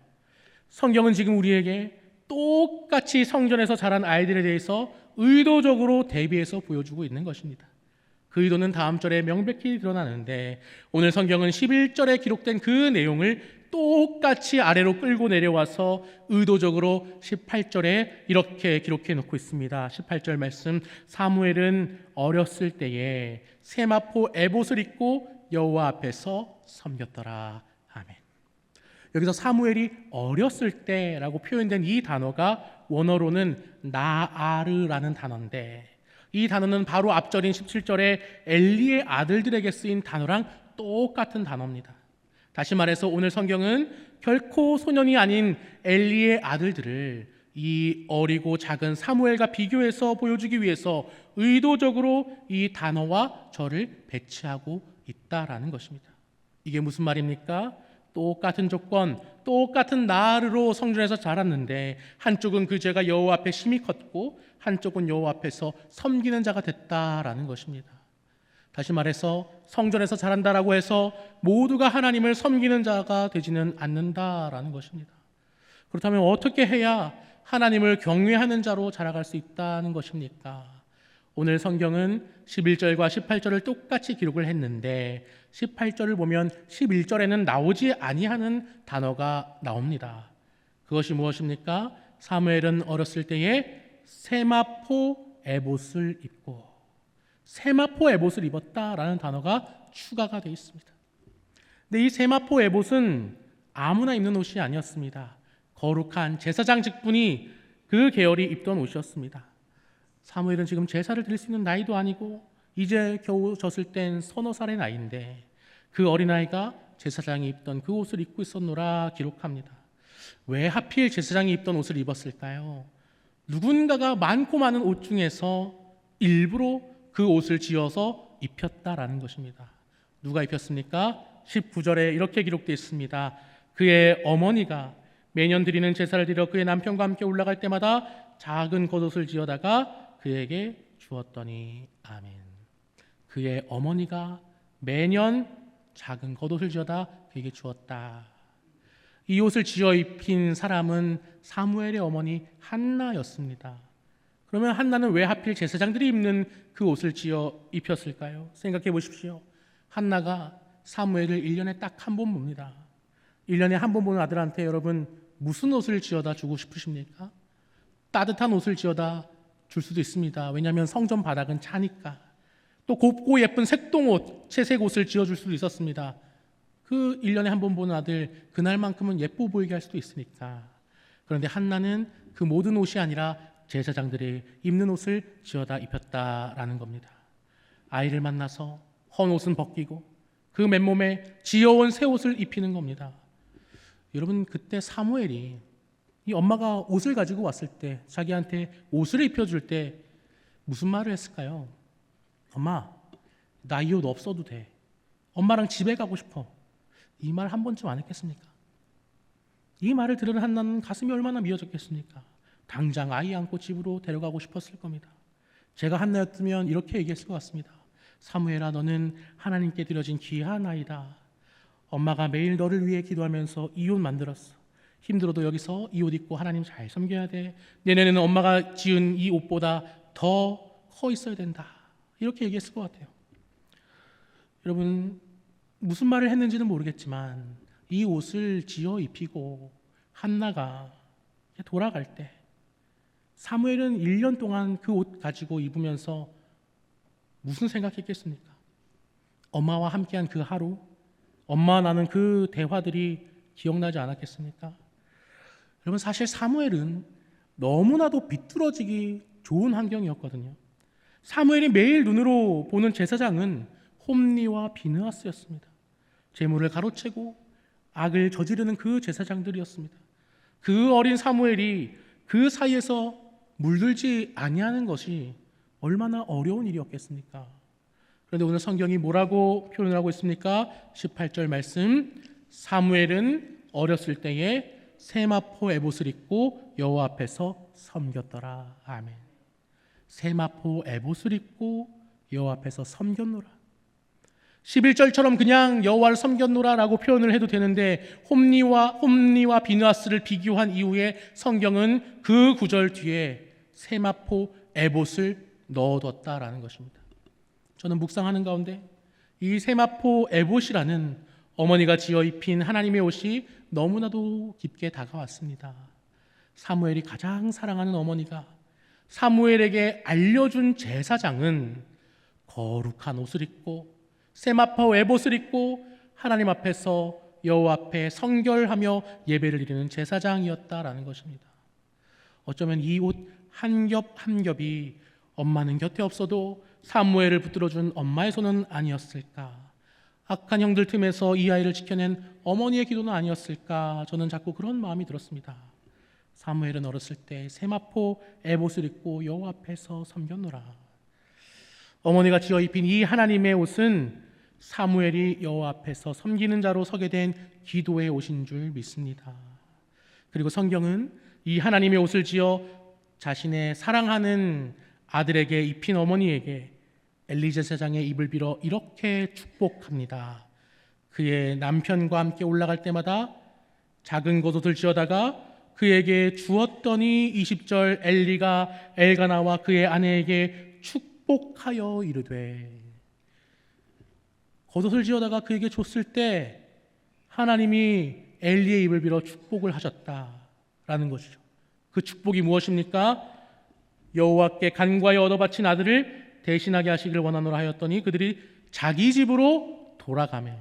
성경은 지금 우리에게 똑같이 성전에서 자란 아이들에 대해서 의도적으로 대비해서 보여주고 있는 것입니다. 그 의도는 다음 절에 명백히 드러나는데 오늘 성경은 11절에 기록된 그 내용을 똑같이 아래로 끌고 내려와서 의도적으로 18절에 이렇게 기록해 놓고 있습니다. 18절 말씀, 사무엘은 어렸을 때에 세마포 에봇을 입고 여호와 앞에서 섬겼더라. 아멘. 여기서 사무엘이 어렸을 때라고 표현된 이 단어가 원어로는 나아르라는 단어인데 이 단어는 바로 앞절인 17절에 엘리의 아들들에게 쓰인 단어랑 똑같은 단어입니다. 다시 말해서 오늘 성경은 결코 소년이 아닌 엘리의 아들들을 이 어리고 작은 사무엘과 비교해서 보여주기 위해서 의도적으로 이 단어와 절을 배치하고 있다라는 것입니다. 이게 무슨 말입니까? 똑같은 조건, 똑같은 나르로 성전에서 자랐는데 한쪽은 그 죄가 여호와 앞에 심히 컸고 한쪽은 여호와 앞에서 섬기는 자가 됐다라는 것입니다. 다시 말해서 성전에서 자란다라고 해서 모두가 하나님을 섬기는 자가 되지는 않는다라는 것입니다. 그렇다면 어떻게 해야 하나님을 경외하는 자로 자라갈 수 있다는 것입니까? 오늘 성경은 11절과 18절을 똑같이 기록을 했는데 18절을 보면 11절에는 나오지 아니하는 단어가 나옵니다. 그것이 무엇입니까? 사무엘은 어렸을 때에 세마포 에봇을 입고 세마포 에봇을 입었다라는 단어가 추가가 되어 있습니다. 근데 이 세마포 에봇은 아무나 입는 옷이 아니었습니다. 거룩한 제사장 직분이 그 계열이 입던 옷이었습니다. 사무엘은 지금 제사를 드릴 수 있는 나이도 아니고 이제 겨우 졌을 땐 서너 살의 나이인데 그 어린아이가 제사장이 입던 그 옷을 입고 있었노라 기록합니다. 왜 하필 제사장이 입던 옷을 입었을까요? 누군가가 많고 많은 옷 중에서 일부러 그 옷을 지어서 입혔다라는 것입니다. 누가 입혔습니까? 19절에 이렇게 기록되어 있습니다. 그의 어머니가 매년 드리는 제사를 드려 그의 남편과 함께 올라갈 때마다 작은 겉옷을 지어다가 그에게 주었더니 아멘. 그의 어머니가 매년 작은 겉옷을 지어다 그에게 주었다. 이 옷을 지어 입힌 사람은 사무엘의 어머니 한나였습니다. 그러면 한나는 왜 하필 제사장들이 입는 그 옷을 지어 입혔을까요? 생각해 보십시오. 한나가 사무엘을 1년에 딱 한 번 봅니다. 1년에 한 번 보는 아들한테 여러분 무슨 옷을 지어다 주고 싶으십니까? 따뜻한 옷을 지어다 줄 수도 있습니다. 왜냐하면 성전 바닥은 차니까. 또 곱고 예쁜 색동옷, 채색 옷을 지어줄 수도 있었습니다. 그 1년에 한 번 보는 아들 그날만큼은 예뻐 보이게 할 수도 있으니까. 그런데 한나는 그 모든 옷이 아니라 제사장들이 입는 옷을 지어다 입혔다라는 겁니다. 아이를 만나서 헌 옷은 벗기고 그 맨몸에 지어온 새 옷을 입히는 겁니다. 여러분, 그때 사무엘이 이 엄마가 옷을 가지고 왔을 때, 자기한테 옷을 입혀줄 때 무슨 말을 했을까요? 엄마, 나 이 옷 없어도 돼. 엄마랑 집에 가고 싶어. 이 말 한 번쯤 안 했겠습니까? 이 말을 들은 한나는 가슴이 얼마나 미어졌겠습니까? 당장 아이 안고 집으로 데려가고 싶었을 겁니다. 제가 한나였으면 이렇게 얘기했을 것 같습니다. 사무엘아, 너는 하나님께 드려진 귀한 아이다. 엄마가 매일 너를 위해 기도하면서 이 옷 만들었어. 힘들어도 여기서 이 옷 입고 하나님 잘 섬겨야 돼. 내년에는 엄마가 지은 이 옷보다 더 커 있어야 된다. 이렇게 얘기했을 것 같아요. 여러분, 무슨 말을 했는지는 모르겠지만 이 옷을 지어 입히고 한나가 돌아갈 때 사무엘은 1년 동안 그 옷 가지고 입으면서 무슨 생각했겠습니까? 엄마와 함께한 그 하루, 엄마와 나는 그 대화들이 기억나지 않았겠습니까? 여러분, 사실 사무엘은 너무나도 비뚤어지기 좋은 환경이었거든요. 사무엘이 매일 눈으로 보는 제사장은 홈리와 비느하스였습니다. 재물을 가로채고 악을 저지르는 그 제사장들이었습니다. 그 어린 사무엘이 그 사이에서 물들지 아니하는 것이 얼마나 어려운 일이었겠습니까? 그런데 오늘 성경이 뭐라고 표현을 하고 있습니까? 18절 말씀, 사무엘은 어렸을 때에 세마포 에봇을 입고 여호와 앞에서 섬겼더라. 아멘. 세마포 에봇을 입고 여호와 앞에서 섬겼노라. 11절처럼 그냥 여호와를 섬겼노라라고 표현을 해도 되는데 홈리와 비느하스를 비교한 이후에 성경은 그 구절 뒤에 세마포 에봇을 넣어뒀다라는 것입니다. 저는 묵상하는 가운데 이 세마포 에봇이라는 어머니가 지어 입힌 하나님의 옷이 너무나도 깊게 다가왔습니다. 사무엘이 가장 사랑하는 어머니가 사무엘에게 알려준 제사장은 거룩한 옷을 입고 세마포 에봇을 입고 하나님 앞에서 여호와 앞에 성결하며 예배를 드리는 제사장이었다라는 것입니다. 어쩌면 이 옷 한 겹 한 겹이 엄마는 곁에 없어도 사무엘을 붙들어준 엄마의 손은 아니었을까? 악한 형들 틈에서 이 아이를 지켜낸 어머니의 기도는 아니었을까? 저는 자꾸 그런 마음이 들었습니다. 사무엘은 어렸을 때 세마포 에봇을 입고 여호와 앞에서 섬겼노라. 어머니가 지어 입힌 이 하나님의 옷은 사무엘이 여호와 앞에서 섬기는 자로 서게 된 기도의 옷인 줄 믿습니다. 그리고 성경은 이 하나님의 옷을 지어 자신의 사랑하는 아들에게 입힌 어머니에게 엘리 제사장의 입을 빌어 이렇게 축복합니다. 그의 남편과 함께 올라갈 때마다 작은 겉옷을 지어다가 그에게 주었더니 20절 엘리가 엘가나와 그의 아내에게 축복하여 이르되, 겉옷을 지어다가 그에게 줬을 때 하나님이 엘리의 입을 빌어 축복을 하셨다라는 것이죠. 그 축복이 무엇입니까? 여호와께 간과히 얻어 바친 아들을 대신하게 하시기를 원하노라 하였더니 그들이 자기 집으로 돌아가매.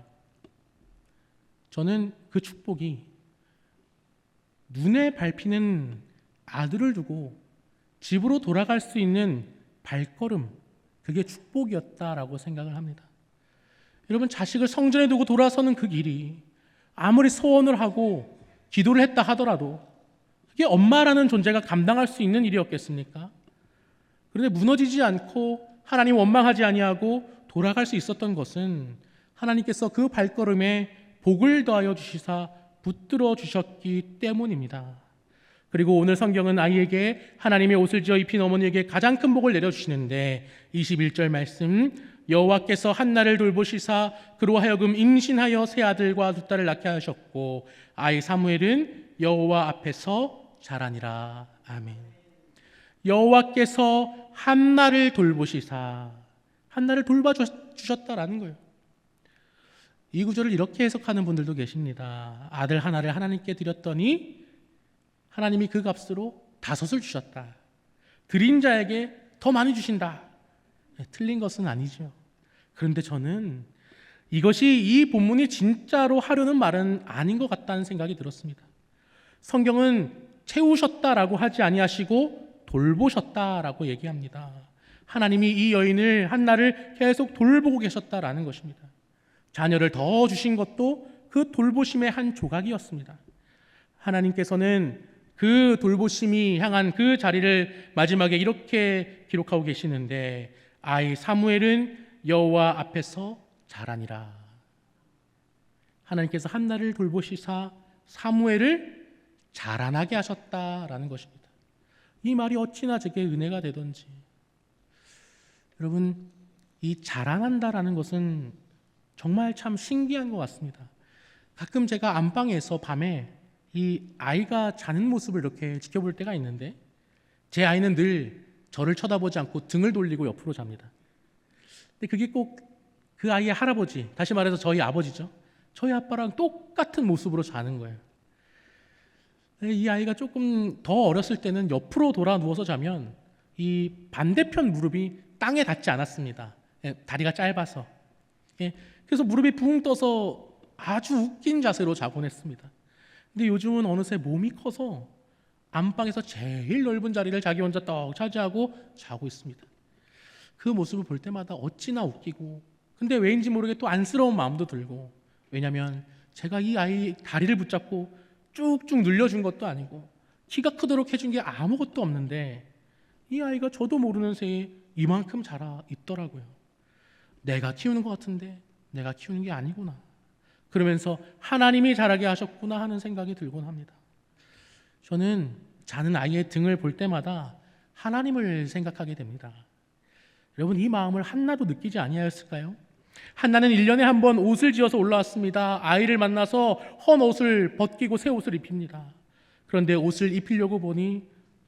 저는 그 축복이 눈에 밟히는 아들을 두고 집으로 돌아갈 수 있는 발걸음, 그게 축복이었다라고 생각을 합니다. 여러분, 자식을 성전에 두고 돌아서는 그 길이 아무리 소원을 하고 기도를 했다 하더라도 그게 엄마라는 존재가 감당할 수 있는 일이었겠습니까? 그런데 무너지지 않고 하나님 원망하지 아니하고 돌아갈 수 있었던 것은 하나님께서 그 발걸음에 복을 더하여 주시사 붙들어 주셨기 때문입니다. 그리고 오늘 성경은 아이에게 하나님의 옷을 지어 입힌 어머니에게 가장 큰 복을 내려주시는데 21절 말씀, 여호와께서 한나를 돌보시사 그로 하여금 임신하여 세 아들과 두 딸을 낳게 하셨고 아이 사무엘은 여호와 앞에서 자라니라. 아멘. 여호와께서 한나를 돌보시사, 한나를 돌봐주셨다라는 거예요. 이 구절을 이렇게 해석하는 분들도 계십니다. 아들 하나를 하나님께 드렸더니 하나님이 그 값으로 5을 주셨다. 드린 자에게 더 많이 주신다. 틀린 것은 아니죠. 그런데 저는 이것이 이 본문이 진짜로 하려는 말은 아닌 것 같다는 생각이 들었습니다. 성경은 채우셨다라고 하지 아니하시고 돌보셨다라고 얘기합니다. 하나님이 이 여인을 한나를 계속 돌보고 계셨다라는 것입니다. 자녀를 더 주신 것도 그 돌보심의 한 조각이었습니다. 하나님께서는 그 돌보심이 향한 그 자리를 마지막에 이렇게 기록하고 계시는데 아이 사무엘은 여호와 앞에서 자라니라. 하나님께서 한나를 돌보시사 사무엘을 자라나게 하셨다라는 것입니다. 이 말이 어찌나 제게 은혜가 되던지. 여러분, 이 자라난다라는 것은 정말 참 신기한 것 같습니다. 가끔 제가 안방에서 밤에 이 아이가 자는 모습을 이렇게 지켜볼 때가 있는데 제 아이는 늘 저를 쳐다보지 않고 등을 돌리고 옆으로 잡니다. 근데 그게 꼭 그 아이의 할아버지, 다시 말해서 저희 아버지죠. 저희 아빠랑 똑같은 모습으로 자는 거예요. 이 아이가 조금 더 어렸을 때는 옆으로 돌아 누워서 자면 이 반대편 무릎이 땅에 닿지 않았습니다. 다리가 짧아서. 그래서 무릎이 붕 떠서 아주 웃긴 자세로 자곤 했습니다. 근데 요즘은 어느새 몸이 커서 안방에서 제일 넓은 자리를 자기 혼자 떡 차지하고 자고 있습니다. 그 모습을 볼 때마다 어찌나 웃기고, 근데 왜인지 모르게 또 안쓰러운 마음도 들고, 왜냐하면 제가 이 아이 다리를 붙잡고 쭉쭉 늘려준 것도 아니고 키가 크도록 해준 게 아무것도 없는데 이 아이가 저도 모르는 새에 이만큼 자라 있더라고요. 내가 키우는 것 같은데 내가 키우는 게 아니구나. 그러면서 하나님이 자라게 하셨구나 하는 생각이 들곤 합니다. 저는 자는 아이의 등을 볼 때마다 하나님을 생각하게 됩니다. 여러분, 이 마음을 한나도 느끼지 아니하였을까요? 한나는 1년에 한 번 옷을 지어서 올라왔습니다. 아이를 만나서 헌 옷을 벗기고 새 옷을 입힙니다. 그런데 옷을 입히려고 보니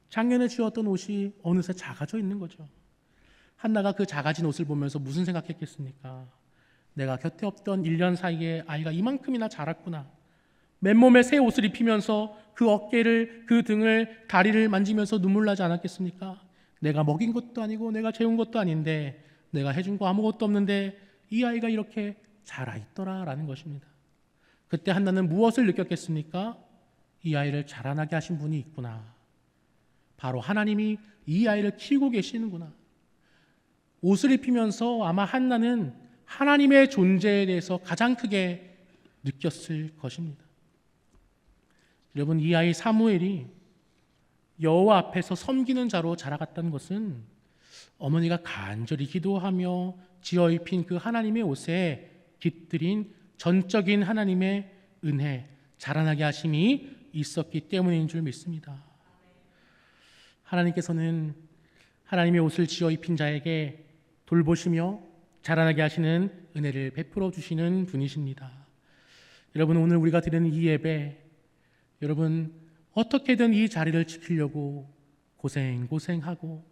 작년에 지었던 옷이 어느새 작아져 있는 거죠. 한나가 그 작아진 옷을 보면서 무슨 생각했겠습니까? 내가 곁에 없던 1년 사이에 아이가 이만큼이나 자랐구나. 맨몸에 새 옷을 입히면서 그 어깨를, 그 등을, 다리를 만지면서 눈물 나지 않았겠습니까? 내가 먹인 것도 아니고 내가 재운 것도 아닌데, 내가 해준 거 아무것도 없는데 이 아이가 이렇게 자라있더라라는 것입니다. 그때 한나는 무엇을 느꼈겠습니까? 이 아이를 자라나게 하신 분이 있구나. 바로 하나님이 이 아이를 키우고 계시는구나. 옷을 입히면서 아마 한나는 하나님의 존재에 대해서 가장 크게 느꼈을 것입니다. 여러분, 이 아이 사무엘이 여호와 앞에서 섬기는 자로 자라갔다는 것은 어머니가 간절히 기도하며 지어 입힌 그 하나님의 옷에 깃들인 전적인 하나님의 은혜, 자라나게 하심이 있었기 때문인 줄 믿습니다. 하나님께서는 하나님의 옷을 지어 입힌 자에게 돌보시며 자라나게 하시는 은혜를 베풀어 주시는 분이십니다. 여러분, 오늘 우리가 드리는 이 예배, 여러분 어떻게든 이 자리를 지키려고 고생하고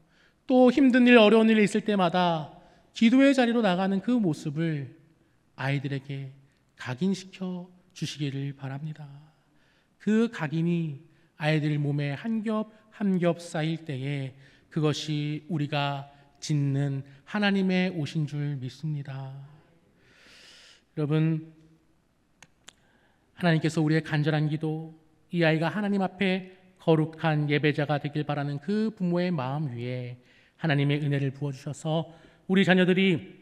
또 힘든 일, 어려운 일 있을 때마다 기도의 자리로 나가는 그 모습을 아이들에게 각인시켜 주시기를 바랍니다. 그 각인이 아이들 몸에 한 겹 한 겹 쌓일 때에 그것이 우리가 짓는 하나님의 옷인 줄 믿습니다. 여러분, 하나님께서 우리의 간절한 기도, 이 아이가 하나님 앞에 거룩한 예배자가 되길 바라는 그 부모의 마음 위에 하나님의 은혜를 부어주셔서 우리 자녀들이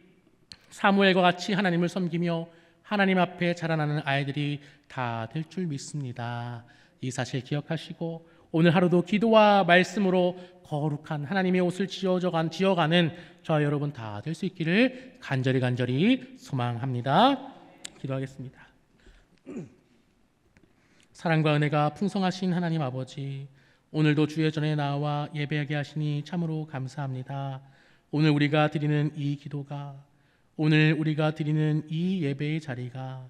사무엘과 같이 하나님을 섬기며 하나님 앞에 자라나는 아이들이 다 될 줄 믿습니다. 이 사실 기억하시고 오늘 하루도 기도와 말씀으로 거룩한 하나님의 옷을 지어가는 저와 여러분 다 될 수 있기를 간절히 소망합니다. 기도하겠습니다. 사랑과 은혜가 풍성하신 하나님 아버지, 오늘도 주의 전에 나와 예배하게 하시니 참으로 감사합니다. 오늘 우리가 드리는 이 기도가, 오늘 우리가 드리는 이 예배의 자리가,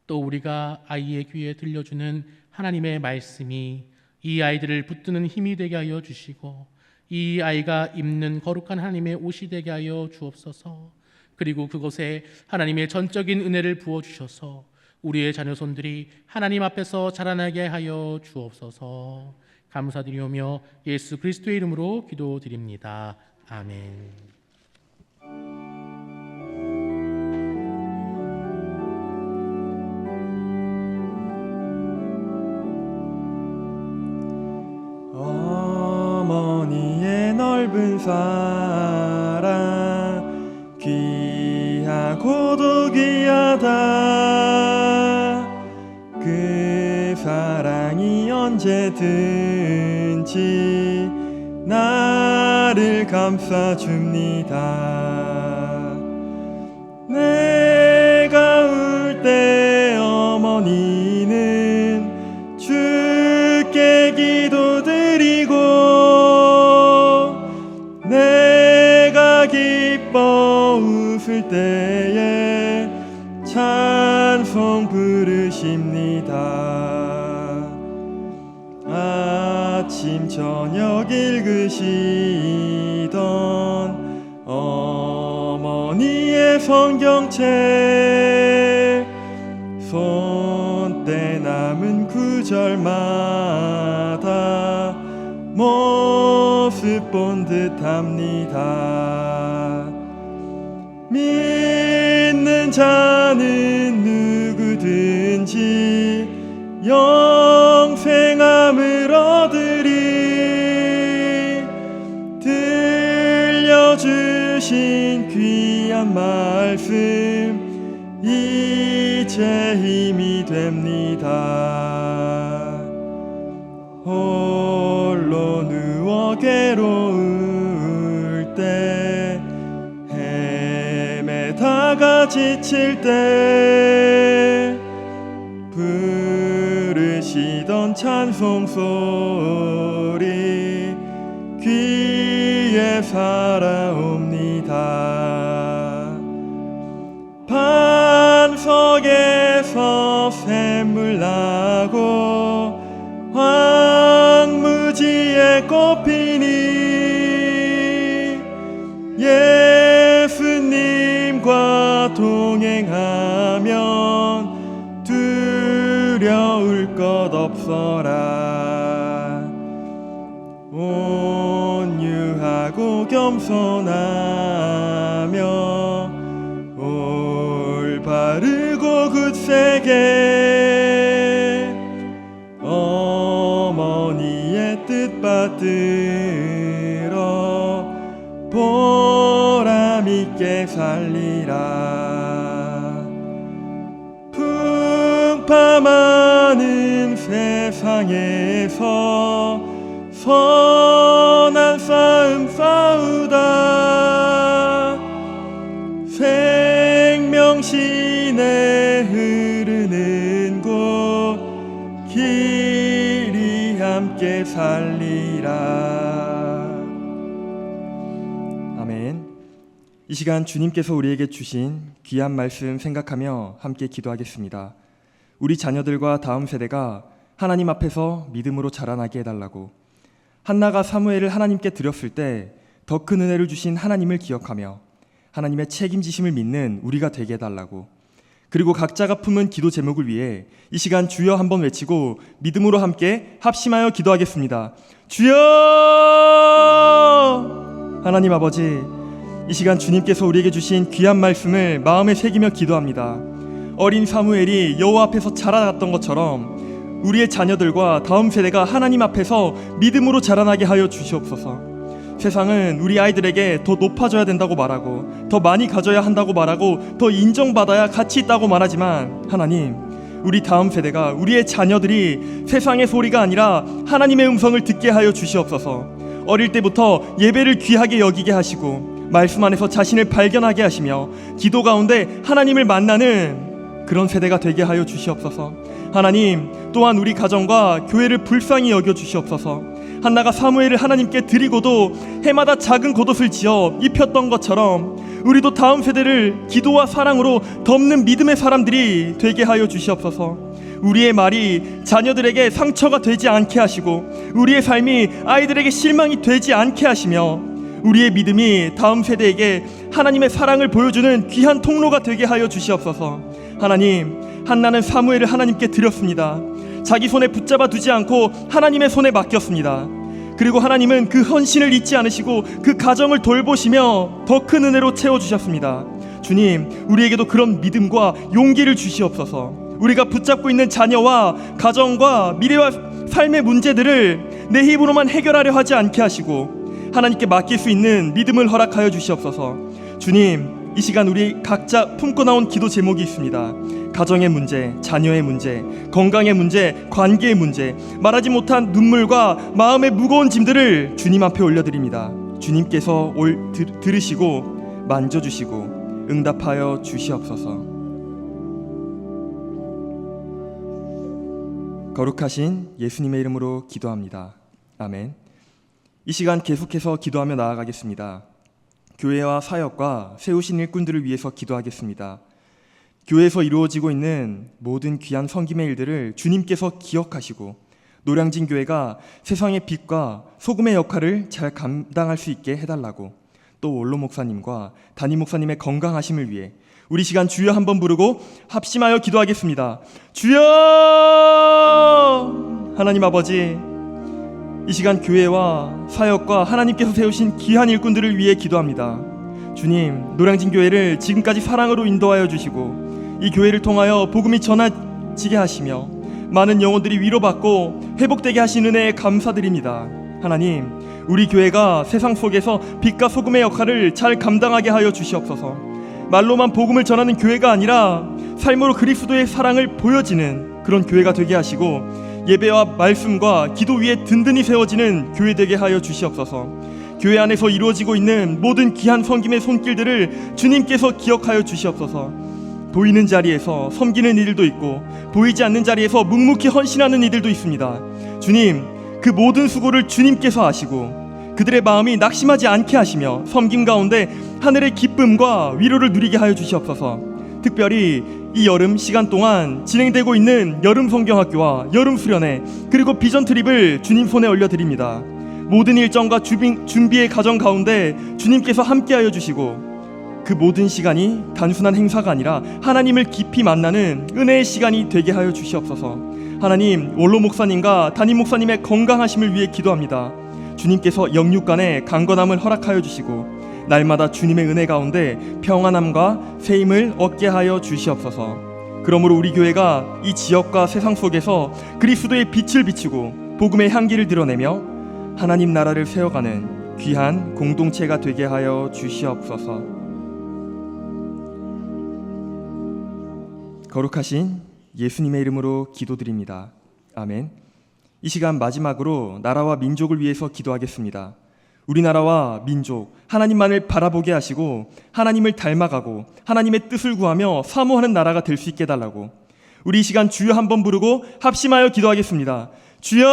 또 우리가 아이의 귀에 들려주는 하나님의 말씀이 이 아이들을 붙드는 힘이 되게 하여 주시고 이 아이가 입는 거룩한 하나님의 옷이 되게 하여 주옵소서. 그리고 그곳에 하나님의 전적인 은혜를 부어주셔서 우리의 자녀손들이 하나님 앞에서 자라나게 하여 주옵소서. 감사드리오며 예수 그리스도의 이름으로 기도드립니다. 아멘. 어머니의 값은 사랑 귀하고도 귀하다. 그 사랑이 언제든지 나를 감싸줍니다. 내가 울 때 어머니는 주께 기도드리고, 내가 기뻐 웃을 때에 찬송 부르십니다. 아침 저녁 읽으시던 어머니의 성경책, 손때 남은 구절마다 모습 본 듯합니다. 믿는 자는 누구든지 영생함을 얻으리. 들려주신 귀한 말씀 이제 힘이 됩니다. 홀로 누워 괴로울 때, 헤매다가 지칠 때 부르시던 찬송 소리 귀에 살아옵니다. 반석에서 샘물 나고 황무지에 꽃피니, 예수님과 동행하면 두려울 것 없어라. 온유하고 겸손하며 올바르고 굳세게 어머니의 뜻 받들어 보람있게 살리라. 풍파많은 세상에서 선한 싸움 싸우다, 생명신에 흐르는 곳 길이 함께 살리라. 아멘. 이 시간 주님께서 우리에게 주신 귀한 말씀 생각하며 함께 기도하겠습니다. 우리 자녀들과 다음 세대가 하나님 앞에서 믿음으로 자라나게 해달라고, 한나가 사무엘을 하나님께 드렸을 때 더 큰 은혜를 주신 하나님을 기억하며 하나님의 책임지심을 믿는 우리가 되게 해달라고, 그리고 각자가 품은 기도 제목을 위해 이 시간 주여 한번 외치고 믿음으로 함께 합심하여 기도하겠습니다. 주여! 하나님 아버지, 이 시간 주님께서 우리에게 주신 귀한 말씀을 마음에 새기며 기도합니다. 어린 사무엘이 여호와 앞에서 자라났던 것처럼 우리의 자녀들과 다음 세대가 하나님 앞에서 믿음으로 자라나게 하여 주시옵소서. 세상은 우리 아이들에게 더 높아져야 된다고 말하고, 더 많이 가져야 한다고 말하고, 더 인정받아야 가치 있다고 말하지만, 하나님, 우리 다음 세대가, 우리의 자녀들이 세상의 소리가 아니라 하나님의 음성을 듣게 하여 주시옵소서. 어릴 때부터 예배를 귀하게 여기게 하시고, 말씀 안에서 자신을 발견하게 하시며, 기도 가운데 하나님을 만나는 그런 세대가 되게 하여 주시옵소서. 하나님, 또한 우리 가정과 교회를 불쌍히 여겨 주시옵소서. 한나가 사무엘을 하나님께 드리고도 해마다 작은 겉옷을 지어 입혔던 것처럼 우리도 다음 세대를 기도와 사랑으로 덮는 믿음의 사람들이 되게 하여 주시옵소서. 우리의 말이 자녀들에게 상처가 되지 않게 하시고, 우리의 삶이 아이들에게 실망이 되지 않게 하시며, 우리의 믿음이 다음 세대에게 하나님의 사랑을 보여주는 귀한 통로가 되게 하여 주시옵소서. 하나님, 한나는 사무엘을 하나님께 드렸습니다. 자기 손에 붙잡아 두지 않고 하나님의 손에 맡겼습니다. 그리고 하나님은 그 헌신을 잊지 않으시고 그 가정을 돌보시며 더 큰 은혜로 채워주셨습니다. 주님, 우리에게도 그런 믿음과 용기를 주시옵소서. 우리가 붙잡고 있는 자녀와 가정과 미래와 삶의 문제들을 내 힘으로만 해결하려 하지 않게 하시고, 하나님께 맡길 수 있는 믿음을 허락하여 주시옵소서. 주님, 이 시간 우리 각자 품고 나온 기도 제목이 있습니다. 가정의 문제, 자녀의 문제, 건강의 문제, 관계의 문제, 말하지 못한 눈물과 마음의 무거운 짐들을 주님 앞에 올려드립니다. 주님께서 들으시고 만져주시고 응답하여 주시옵소서. 거룩하신 예수님의 이름으로 기도합니다. 아멘. 이 시간 계속해서 기도하며 나아가겠습니다. 교회와 사역과 세우신 일꾼들을 위해서 기도하겠습니다. 교회에서 이루어지고 있는 모든 귀한 섬김의 일들을 주님께서 기억하시고 노량진 교회가 세상의 빛과 소금의 역할을 잘 감당할 수 있게 해달라고, 또 원로 목사님과 담임 목사님의 건강하심을 위해 우리 시간 주여 한번 부르고 합심하여 기도하겠습니다. 주여! 하나님 아버지, 이 시간 교회와 사역과 하나님께서 세우신 귀한 일꾼들을 위해 기도합니다. 주님, 노량진 교회를 지금까지 사랑으로 인도하여 주시고 이 교회를 통하여 복음이 전해지게 하시며 많은 영혼들이 위로받고 회복되게 하신 은혜에 감사드립니다. 하나님, 우리 교회가 세상 속에서 빛과 소금의 역할을 잘 감당하게 하여 주시옵소서. 말로만 복음을 전하는 교회가 아니라 삶으로 그리스도의 사랑을 보여지는 그런 교회가 되게 하시고 예배와 말씀과 기도 위에 든든히 세워지는 교회 되게 하여 주시옵소서. 교회 안에서 이루어지고 있는 모든 귀한 섬김의 손길들을 주님께서 기억하여 주시옵소서. 보이는 자리에서 섬기는 이들도 있고 보이지 않는 자리에서 묵묵히 헌신하는 이들도 있습니다. 주님, 그 모든 수고를 주님께서 아시고 그들의 마음이 낙심하지 않게 하시며 섬김 가운데 하늘의 기쁨과 위로를 누리게 하여 주시옵소서. 특별히 이 여름 시간 동안 진행되고 있는 여름 성경학교와 여름 수련회 그리고 비전 트립을 주님 손에 올려드립니다. 모든 일정과 준비의 과정 가운데 주님께서 함께하여 주시고 그 모든 시간이 단순한 행사가 아니라 하나님을 깊이 만나는 은혜의 시간이 되게 하여 주시옵소서. 하나님, 원로 목사님과 담임 목사님의 건강하심을 위해 기도합니다. 주님께서 영육간의 강건함을 허락하여 주시고 날마다 주님의 은혜 가운데 평안함과 새 힘을 얻게 하여 주시옵소서. 그러므로 우리 교회가 이 지역과 세상 속에서 그리스도의 빛을 비추고 복음의 향기를 드러내며 하나님 나라를 세워가는 귀한 공동체가 되게 하여 주시옵소서. 거룩하신 예수님의 이름으로 기도드립니다. 아멘. 이 시간 마지막으로 나라와 민족을 위해서 기도하겠습니다. 우리나라와 민족, 하나님만을 바라보게 하시고 하나님을 닮아가고 하나님의 뜻을 구하며 사모하는 나라가 될 수 있게 해달라고 우리 이 시간 주여 한번 부르고 합심하여 기도하겠습니다. 주여!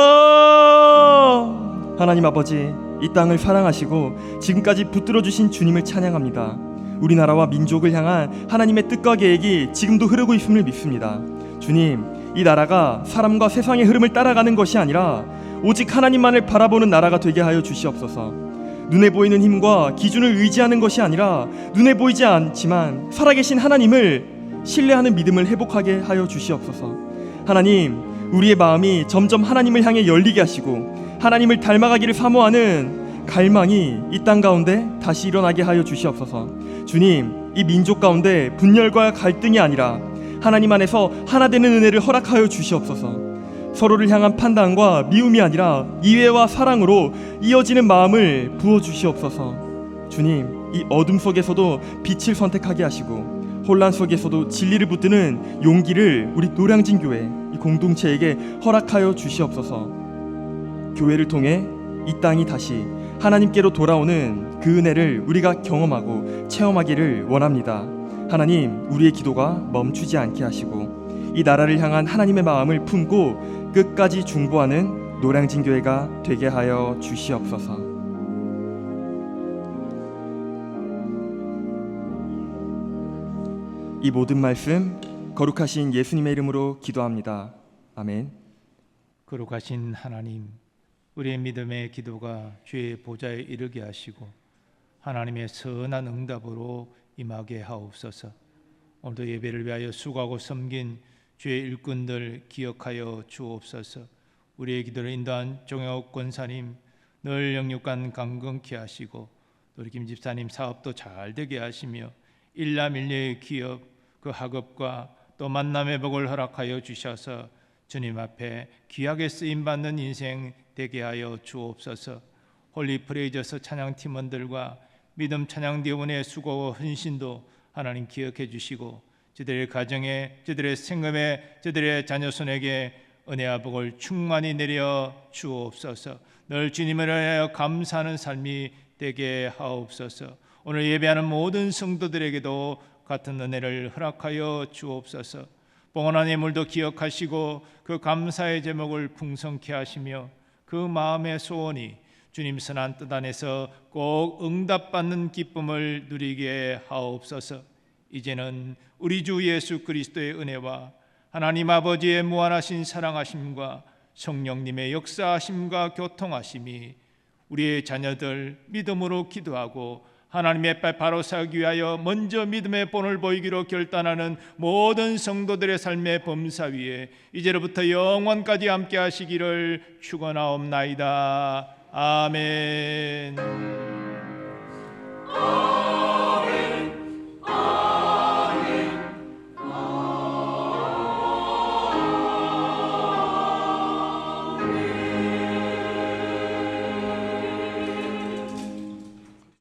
하나님 아버지, 이 땅을 사랑하시고 지금까지 붙들어 주신 주님을 찬양합니다. 우리나라와 민족을 향한 하나님의 뜻과 계획이 지금도 흐르고 있음을 믿습니다. 주님, 이 나라가 사람과 세상의 흐름을 따라가는 것이 아니라 오직 하나님만을 바라보는 나라가 되게 하여 주시옵소서. 눈에 보이는 힘과 기준을 의지하는 것이 아니라 눈에 보이지 않지만 살아계신 하나님을 신뢰하는 믿음을 회복하게 하여 주시옵소서. 하나님, 우리의 마음이 점점 하나님을 향해 열리게 하시고 하나님을 닮아가기를 사모하는 갈망이 이 땅 가운데 다시 일어나게 하여 주시옵소서. 주님, 이 민족 가운데 분열과 갈등이 아니라 하나님 안에서 하나 되는 은혜를 허락하여 주시옵소서. 서로를 향한 판단과 미움이 아니라 이해와 사랑으로 이어지는 마음을 부어주시옵소서. 주님, 이 어둠 속에서도 빛을 선택하게 하시고 혼란 속에서도 진리를 붙드는 용기를 우리 노량진 교회 이 공동체에게 허락하여 주시옵소서. 교회를 통해 이 땅이 다시 하나님께로 돌아오는 그 은혜를 우리가 경험하고 체험하기를 원합니다. 하나님, 우리의 기도가 멈추지 않게 하시고 이 나라를 향한 하나님의 마음을 품고 끝까지 중보하는 노량진 교회가 되게 하여 주시옵소서. 이 모든 말씀 거룩하신 예수님의 이름으로 기도합니다. 아멘. 거룩하신 하나님, 우리의 믿음의 기도가 주의 보좌에 이르게 하시고 하나님의 선한 응답으로 임하게 하옵소서. 오늘도 예배를 위하여 수고하고 섬긴 주의 일꾼들 기억하여 주옵소서. 우리의 기도를 인도한 종혁 권사님 늘 영육간 강건케 하시고 우리 김 집사님 사업도 잘 되게 하시며 일남일녀의 기업 그 학업과 또 만남의 복을 허락하여 주셔서 주님 앞에 귀하게 쓰임받는 인생 되게 하여 주옵소서. 홀리 프레이저스 찬양 팀원들과 믿음 찬양 대원의 수고와 헌신도 하나님 기억해 주시고 저들의 가정에, 저들의 생업에, 저들의 자녀손에게 은혜와 복을 충만히 내려 주옵소서. 늘 주님을 위하여 감사하는 삶이 되게 하옵소서. 오늘 예배하는 모든 성도들에게도 같은 은혜를 허락하여 주옵소서. 봉헌한 예물도 기억하시고 그 감사의 제목을 풍성케 하시며 그 마음의 소원이 주님 선한 뜻 안에서 꼭 응답받는 기쁨을 누리게 하옵소서. 이제는 우리 주 예수 그리스도의 은혜와 하나님 아버지의 무한하신 사랑하심과 성령님의 역사하심과 교통하심이 우리의 자녀들 믿음으로 기도하고 하나님의 발 바로 서기 위하여 먼저 믿음의 본을 보이기로 결단하는 모든 성도들의 삶의 범사 위에 이제로부터 영원까지 함께 하시기를 축원하옵나이다. 아멘.